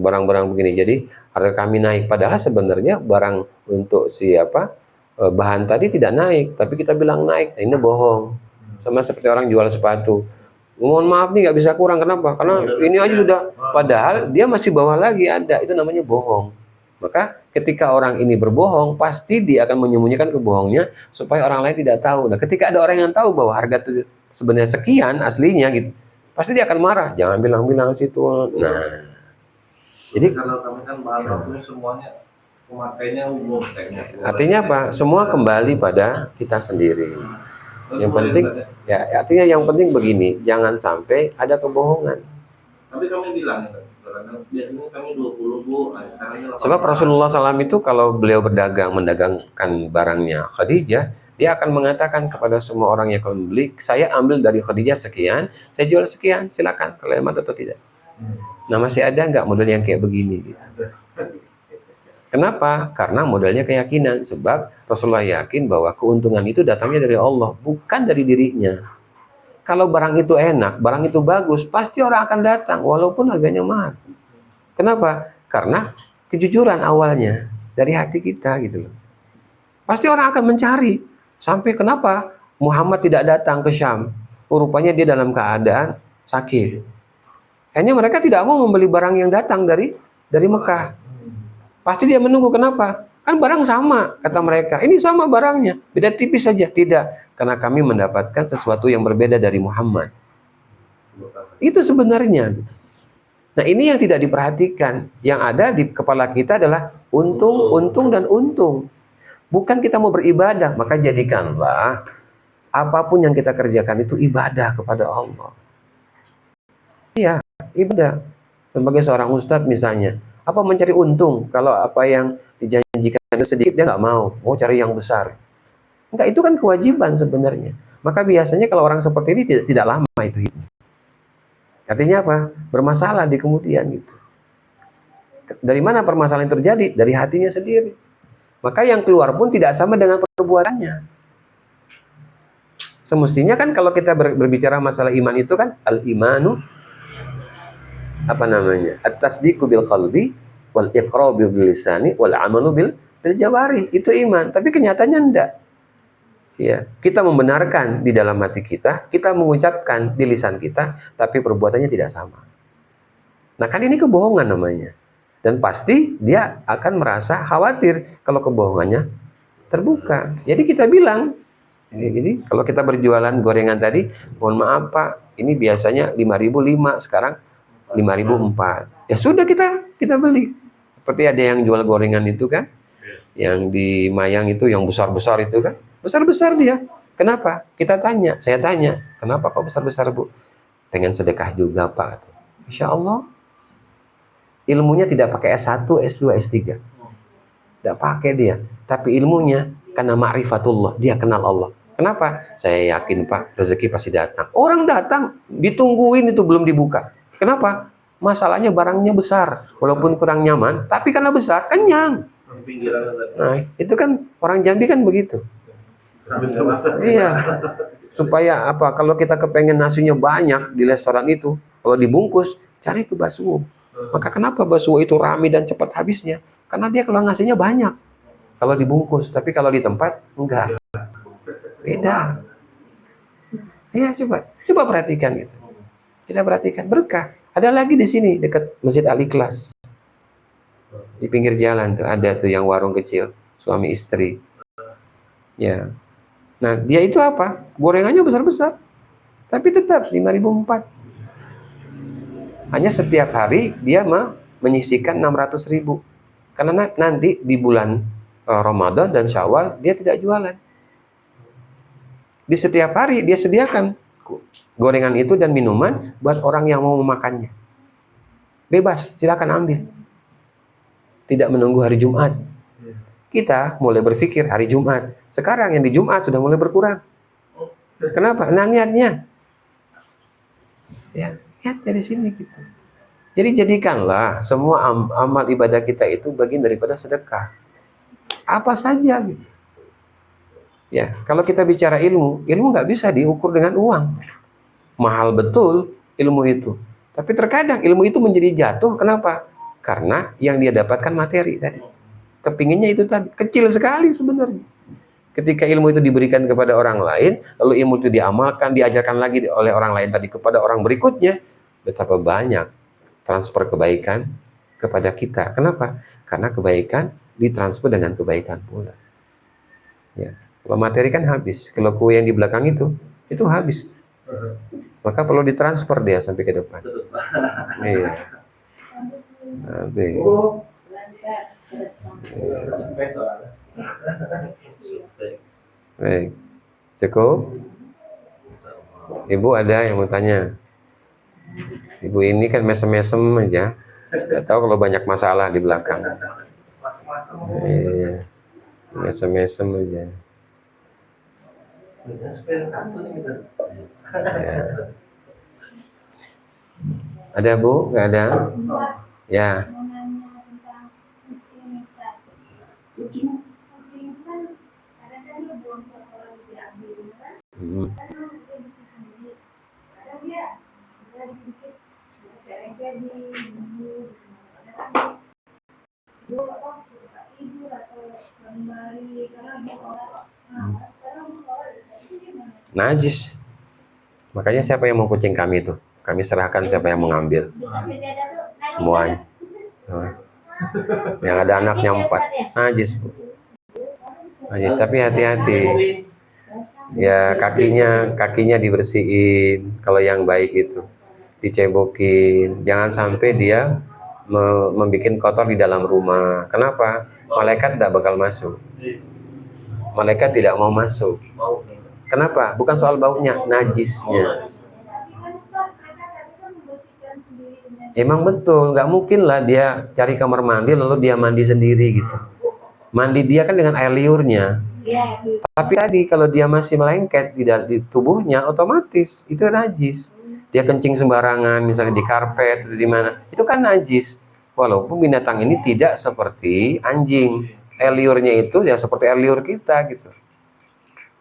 barang-barang begini, jadi harga kami naik, padahal sebenarnya barang untuk siapa bahan tadi tidak naik, tapi kita bilang naik. Nah, ini bohong. Sama seperti orang jual sepatu, mohon maaf nih nggak bisa kurang, kenapa? Karena ini aja sudah, padahal dia masih bawah lagi ada, itu namanya bohong. Maka ketika orang ini berbohong, pasti dia akan menyembunyikan kebohongnya supaya orang lain tidak tahu. Nah, ketika ada orang yang tahu bahwa harga itu sebenarnya sekian aslinya gitu, pasti dia akan marah. Jangan bilang-bilang situ. Nah, Jadi kalau kami kan bahan bakunya semuanya pemakainya umum kayaknya. artinya apa? Semua kembali pada kita sendiri. Yang Boleh, penting Ustaz, ya artinya yang penting begini, jangan sampai ada kebohongan. tapi kami bilang ya, karena biasanya kami 20 Bu, nah, sekarang ini 18. Sebab Rasulullah SAW itu kalau beliau mendagangkan barangnya Khadijah, dia akan mengatakan kepada semua orang yang akan beli, saya ambil dari Khadijah sekian, saya jual sekian, silakan kalau hemat atau tidak. Nah masih ada nggak model yang kayak begini? Gitu. Kenapa? Karena modelnya keyakinan. Sebab Rasulullah yakin bahwa keuntungan itu datangnya dari Allah, bukan dari dirinya. Kalau barang itu enak, barang itu bagus, pasti orang akan datang, walaupun harganya mahal. Kenapa? Karena kejujuran awalnya dari hati kita gitu loh. Pasti orang akan mencari. Sampai kenapa Muhammad tidak datang ke Syam? Rupanya dia dalam keadaan sakit. Hanya mereka tidak mau membeli barang yang datang dari Mekah. Pasti dia menunggu. Kenapa? Kan barang sama, kata mereka. Ini sama barangnya, beda tipis saja. Tidak, karena kami mendapatkan sesuatu yang berbeda dari Muhammad. Itu sebenarnya. Nah ini yang tidak diperhatikan. Yang ada di kepala kita adalah untung, untung, dan untung. Bukan kita mau beribadah, maka jadikanlah apapun yang kita kerjakan itu ibadah kepada Allah. Iya, ibadah. Sebagai seorang ustadz misalnya, apa mencari untung? Kalau apa yang dijanjikan itu sedikit, dia nggak mau cari yang besar. Enggak, itu kan kewajiban sebenarnya. Maka biasanya kalau orang seperti ini tidak lama itu hidup. Artinya apa? Bermasalah di kemudian gitu. Dari mana permasalahan terjadi? Dari hatinya sendiri. Maka yang keluar pun tidak sama dengan perbuatannya. Semestinya kan kalau kita berbicara masalah iman itu kan al-imanu at-tasdiqu bil qalbi wal iqraru bil lisani wal amalu bil jawari. Itu iman, tapi kenyataannya enggak. Ya, kita membenarkan di dalam hati kita mengucapkan di lisan kita, tapi perbuatannya tidak sama. Nah, kan ini kebohongan namanya. Dan pasti dia akan merasa khawatir kalau kebohongannya terbuka. Jadi kita bilang, jadi kalau kita berjualan gorengan tadi, mohon maaf Pak, ini biasanya 5.005, sekarang 5.004. Ya sudah kita beli. Seperti ada yang jual gorengan itu kan, yang di Mayang itu yang besar-besar itu kan, besar-besar dia. Kenapa? Saya tanya, kenapa kok besar-besar Bu? Pengen sedekah juga Pak. Insya Allah. Ilmunya tidak pakai S1, S2, S3. Tidak pakai dia. Tapi ilmunya karena ma'rifatullah. Dia kenal Allah. Kenapa? Saya yakin Pak, rezeki pasti datang. Orang datang, ditungguin itu belum dibuka. Kenapa? Masalahnya barangnya besar. Walaupun kurang nyaman, tapi karena besar, kenyang. Nah, itu kan orang Jambi kan begitu. Iya. Supaya apa? Kalau kita kepengen nasinya banyak di restoran itu, kalau dibungkus, cari ke bakso. Maka kenapa bakso itu rame dan cepat habisnya? Karena dia kalau ngasihnya banyak. Kalau dibungkus, tapi kalau di tempat enggak. Beda. Iya, coba perhatikan gitu. Kita perhatikan berkah. Ada lagi di sini dekat Masjid Al-Ikhlas. Di pinggir jalan tuh ada tuh yang warung kecil, suami istri. Ya. Nah, dia itu apa? Gorengannya besar-besar. Tapi tetap 5.004. Hanya setiap hari dia menyisihkan 600.000. Karena nanti di bulan Ramadan dan Syawal dia tidak jualan. Di setiap hari dia sediakan gorengan itu dan minuman buat orang yang mau memakannya. Bebas, silakan ambil. Tidak menunggu hari Jumat. Kita mulai berpikir hari Jumat. Sekarang yang di Jumat sudah mulai berkurang. Kenapa? Nah, niatnya. Ya, lihat dari sini gitu. Jadi jadikanlah semua amal ibadah kita itu bagian daripada sedekah. Apa saja gitu. Ya, kalau kita bicara ilmu nggak bisa diukur dengan uang. Mahal betul ilmu itu. Tapi terkadang ilmu itu menjadi jatuh. Kenapa? Karena yang dia dapatkan materi tadi. Kepinginnya itu tadi. Kecil sekali sebenarnya. Ketika ilmu itu diberikan kepada orang lain, lalu ilmu itu diamalkan, diajarkan lagi oleh orang lain tadi kepada orang berikutnya, betapa banyak transfer kebaikan kepada kita. Kenapa? Karena kebaikan ditransfer dengan kebaikan pula. Ya. Kalau materi kan habis. Kalau kue yang di belakang itu habis. Maka perlu ditransfer dia sampai ke depan. Iya. Habis. Oh, besok. Baik. Cukup? Ibu ada yang mau tanya? Ibu ini kan mesem-mesem aja. Nggak tahu kalau banyak masalah di belakang. Iya. Mesem-mesem aja. Ya. Ada Bu? Nggak ada? Ya. Hmm. Najis. Makanya siapa yang mau kucing kami itu? Kami serahkan siapa yang mengambil. Semuanya. Yang ada anaknya 4. Najis, Bu. Najis. Tapi hati-hati. Ya kakinya dibersihin. Kalau yang baik itu dicebokin. Jangan sampai dia membuat kotor di dalam rumah. Kenapa? Malaikat tidak bakal masuk. Malaikat tidak mau masuk. Kenapa? Bukan soal baunya, najisnya. Emang betul, nggak mungkin lah dia cari kamar mandi lalu dia mandi sendiri gitu. Mandi dia kan dengan air liurnya. Tapi tadi kalau dia masih melengket di tubuhnya, otomatis itu najis. Dia kencing sembarangan, misalnya di karpet atau di mana, itu kan najis. Walaupun binatang ini tidak seperti anjing, air liurnya itu ya seperti air liur kita gitu.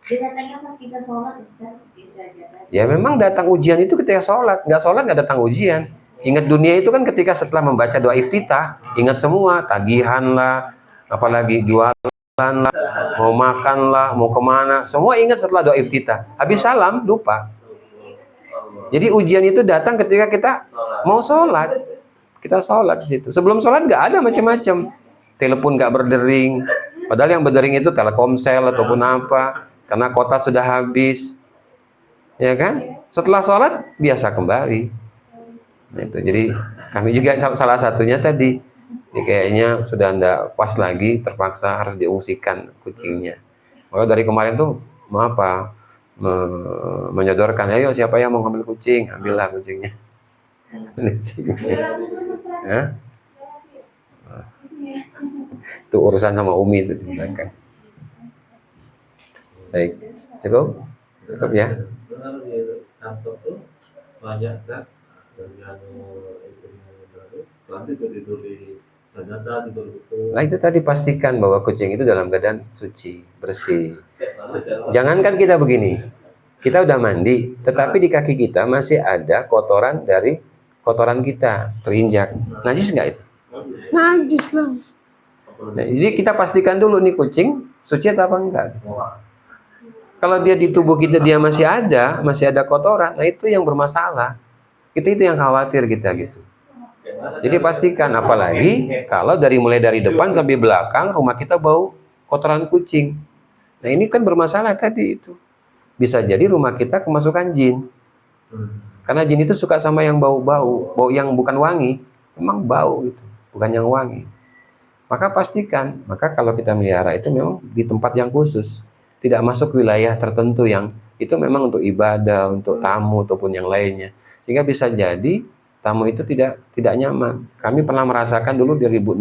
Binatangnya pas kita sholat bisa aja. Ya memang datang ujian itu ketika sholat nggak datang ujian. Ingat dunia itu kan ketika setelah membaca doa iftitah, ingat semua tagihan lah, apalagi jualan lah, mau makan lah, mau kemana, semua ingat setelah doa iftitah. Habis salam lupa. Jadi ujian itu datang ketika kita mau sholat. Kita sholat di situ. Sebelum sholat nggak ada macam-macam. Telepon nggak berdering. Padahal yang berdering itu Telkomsel ataupun apa. Karena kota sudah habis, ya kan? Setelah sholat biasa kembali. Nah, itu jadi kami juga salah satunya tadi. Ini kayaknya sudah tidak pas lagi, terpaksa harus diungsikan kucingnya. Maka dari kemarin tuh mau apa? Menyodorkan, ayo siapa yang mau ngambil kucing, ambillah kucingnya. Itu urusan sama Umi itu di belakang. Baik, cukup ya. Benar di kantor tuh banyak kan dari itu nanti tidur di sanada tidur itu. Nah itu tadi pastikan bahwa kucing itu dalam keadaan suci, bersih. Jangankan kita begini, kita udah mandi, tetapi di kaki kita masih ada kotoran dari kotoran kita terinjak. Najis nggak itu? Najis lah. Nah, jadi kita pastikan dulu nih kucing suci atau apa enggak. Kalau dia di tubuh kita dia masih ada kotoran, nah itu yang bermasalah. Itu yang khawatir kita gitu. Jadi pastikan, apalagi kalau mulai dari depan sampai belakang rumah kita bau kotoran kucing. Nah ini kan bermasalah tadi itu. Bisa jadi rumah kita kemasukan jin. Karena jin itu suka sama yang bau yang bukan wangi, memang bau gitu, bukan yang wangi. Maka pastikan, kalau kita melihara itu memang di tempat yang khusus. Tidak masuk wilayah tertentu yang itu memang untuk ibadah, untuk tamu ataupun yang lainnya. Sehingga bisa jadi tamu itu tidak nyaman. Kami pernah merasakan dulu 2006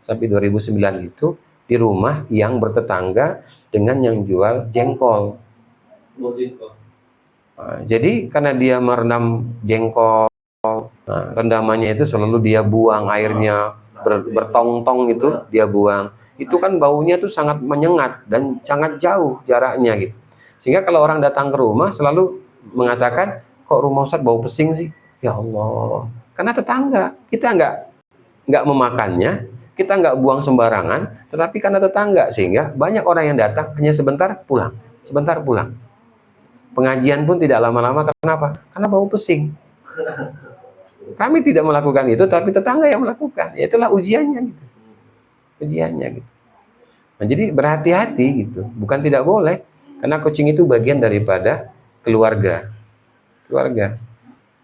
sampai 2009 itu di rumah yang bertetangga dengan yang jual jengkol. Nah, jadi karena dia merendam jengkol, rendamannya itu selalu dia buang airnya bertong-tong itu dia buang. Itu kan baunya tuh sangat menyengat dan sangat jauh jaraknya gitu. Sehingga kalau orang datang ke rumah selalu mengatakan, kok rumah Ustadz bau pesing sih? Ya Allah, karena tetangga. Kita nggak memakannya, kita nggak buang sembarangan, tetapi karena tetangga. Sehingga banyak orang yang datang hanya sebentar pulang. Pengajian pun tidak lama-lama, kenapa? Karena bau pesing. Kami tidak melakukan itu, tapi tetangga yang melakukan. Ya itulah ujiannya gitu. Ujiannya gitu. Nah, jadi berhati-hati gitu. Bukan tidak boleh, karena kucing itu bagian daripada keluarga.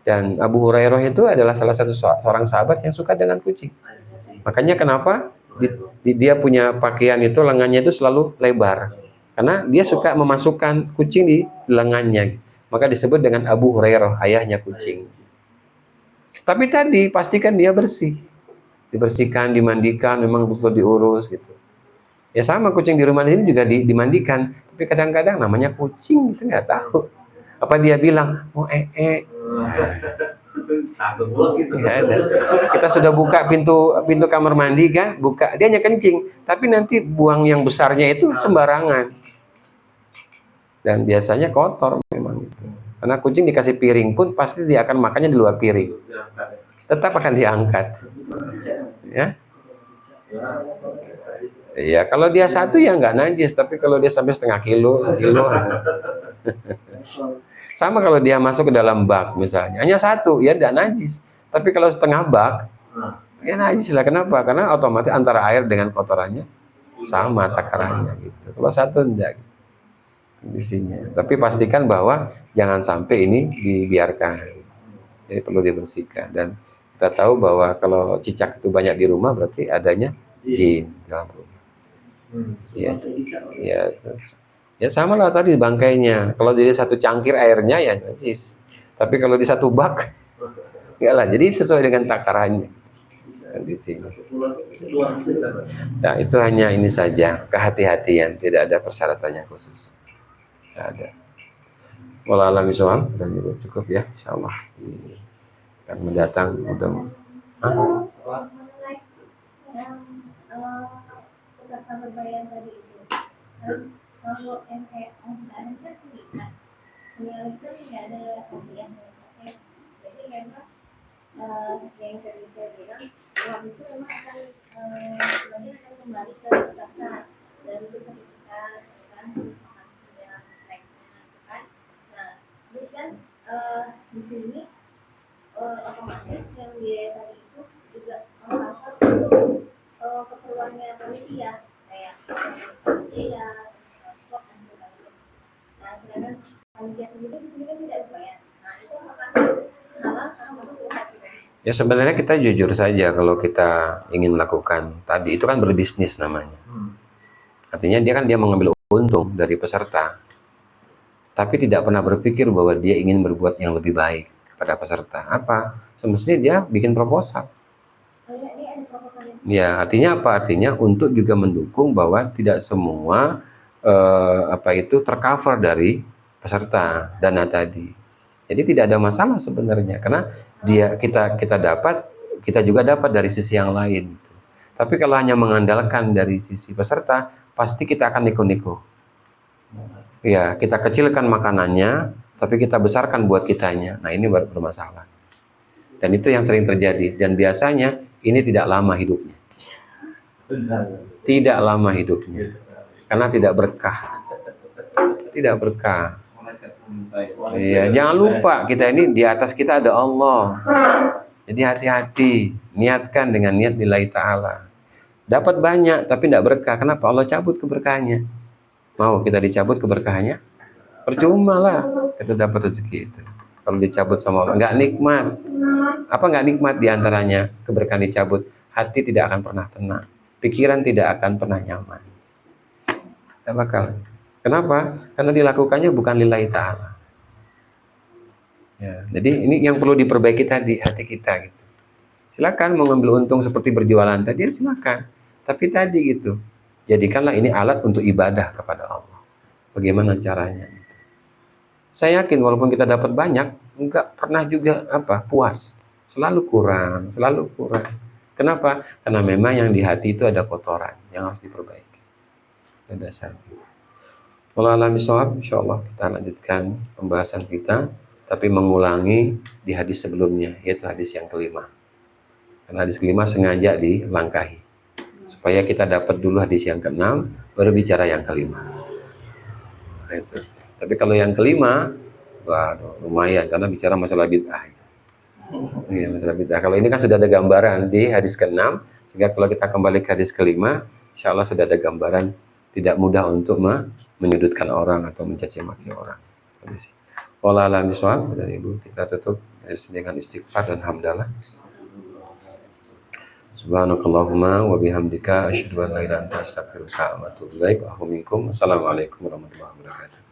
Dan Abu Hurairah itu adalah salah satu seorang sahabat yang suka dengan kucing. Makanya kenapa dia punya pakaian itu lengannya itu selalu lebar. Karena dia suka memasukkan kucing di lengannya. Maka disebut dengan Abu Hurairah, ayahnya kucing. Tapi tadi pastikan dia bersih. Dibersihkan, dimandikan, memang betul diurus gitu. Ya sama kucing di rumah ini juga dimandikan. Tapi kadang-kadang namanya kucing, kita nggak tahu. Apa dia bilang, mau Takut pula gitu. Ya, kita sudah buka pintu kamar mandi kan, buka dia hanya kencing, tapi nanti buang yang besarnya itu sembarangan. Dan biasanya kotor memang itu. Karena kucing dikasih piring pun pasti dia akan makannya di luar piring. Tetap akan diangkat. Ya. Ya, kalau dia satu ya nggak najis, tapi kalau dia sampai setengah kilo, sekilo. Sama kalau dia masuk ke dalam bak misalnya, hanya satu, ya tidak najis. Tapi kalau setengah bak, ya najis lah. Kenapa? Karena otomatis antara air dengan kotorannya sama takarannya gitu. Kalau satu enggak gitu, kondisinya. Tapi pastikan bahwa jangan sampai ini dibiarkan. Jadi perlu dibersihkan. Dan kita tahu bahwa kalau cicak itu banyak di rumah berarti adanya jin dalam rumah. Ya sama lah tadi bangkainya. Kalau jadi satu cangkir airnya ya najis. Tapi kalau di satu bak, enggak lah. Jadi sesuai dengan takarannya. Di sini. Nah, itu hanya ini saja, kehati-hatian, tidak ada persyaratannya khusus. Tidak ada. Wallahu a'lam bishawab, dan juga cukup ya, insyaallah. Akan mendatang mudah. Mengenai yang peserta berbayar tadi itu, kalau MPO kan serikat, itu tidak ada hadiah. Jadi memang yang tadi saya bilang, uang itu memang akan sebenarnya akan kembali ke peserta dan itu sertifikat, kan terus makan siang, snacknya, kan. Nah, terus kan di sini otomatis yang biaya tadi itu juga mengangkat untuk keperluannya panitia kayak panitia, transport dan sebagainya. Nah, sedangkan panitia sendiri di sini kan tidak berbayar. Nah, itu apakah halal atau maksudnya? Ya sebenarnya kita jujur saja kalau kita ingin melakukan tadi itu kan berbisnis namanya. Artinya dia mengambil untung dari peserta. Tapi tidak pernah berpikir bahwa dia ingin berbuat yang lebih baik kepada peserta. Apa? Semestinya dia bikin proposal. Ya, artinya apa? Artinya untuk juga mendukung bahwa tidak semua tercover dari peserta dana tadi. Jadi tidak ada masalah sebenarnya karena kita juga dapat dari sisi yang lain. Gitu. Tapi kalau hanya mengandalkan dari sisi peserta, pasti kita akan neko-neko. Ya, kita kecilkan makanannya, tapi kita besarkan buat kitanya. Nah, ini bermasalah. Dan itu yang sering terjadi. Dan biasanya ini tidak lama hidupnya. Tidak lama hidupnya. Karena tidak berkah. Tidak berkah. Iya, jangan lupa kita ini di atas kita ada Allah. Jadi hati-hati, niatkan dengan niat lillahi ta'ala. Dapat banyak tapi tidak berkah. Kenapa? Allah cabut keberkahannya. Mau kita dicabut keberkahannya? Percuma lah kita dapat rezeki itu. Kalau dicabut sama Allah, nggak nikmat. Apa nggak nikmat diantaranya? Keberkahan dicabut, hati tidak akan pernah tenang, pikiran tidak akan pernah nyaman. Tidak bakal. Kenapa? Karena dilakukannya bukan lillahi ta'ala. Ya, jadi ini yang perlu diperbaiki tadi, hati kita gitu. Silakan mau ngambil untung seperti berjualan tadi, ya silakan. Tapi tadi gitu, jadikanlah ini alat untuk ibadah kepada Allah. Bagaimana caranya? Gitu. Saya yakin walaupun kita dapat banyak, enggak pernah juga puas. Selalu kurang, selalu kurang. Kenapa? Karena memang yang di hati itu ada kotoran yang harus diperbaiki. Ada dasarnya. Wallahu a'lam bishawab, insyaallah kita lanjutkan pembahasan kita, tapi mengulangi di hadis sebelumnya, yaitu hadis yang kelima. Karena hadis kelima sengaja dilangkahi, supaya kita dapat dulu hadis yang keenam, baru bicara yang kelima. Nah, itu. Tapi kalau yang kelima, waduh, lumayan, karena bicara masalah bid'ah. Iya, masalah bid'ah. Kalau ini kan sudah ada gambaran di hadis keenam, sehingga kalau kita kembali ke hadis kelima, insyaallah sudah ada gambaran. Tidak mudah untuk menyudutkan orang atau mencaci maki orang. Wallahu a'lam bishawab. Dan Ibu kita tutup dengan istighfar dan hamdalah. Subhanakallahumma wa bihamdika asyhadu an la ilaha illa anta astaghfiruka wa atubu ilaik. Wa minkum. Assalamualaikum warahmatullahi wabarakatuh.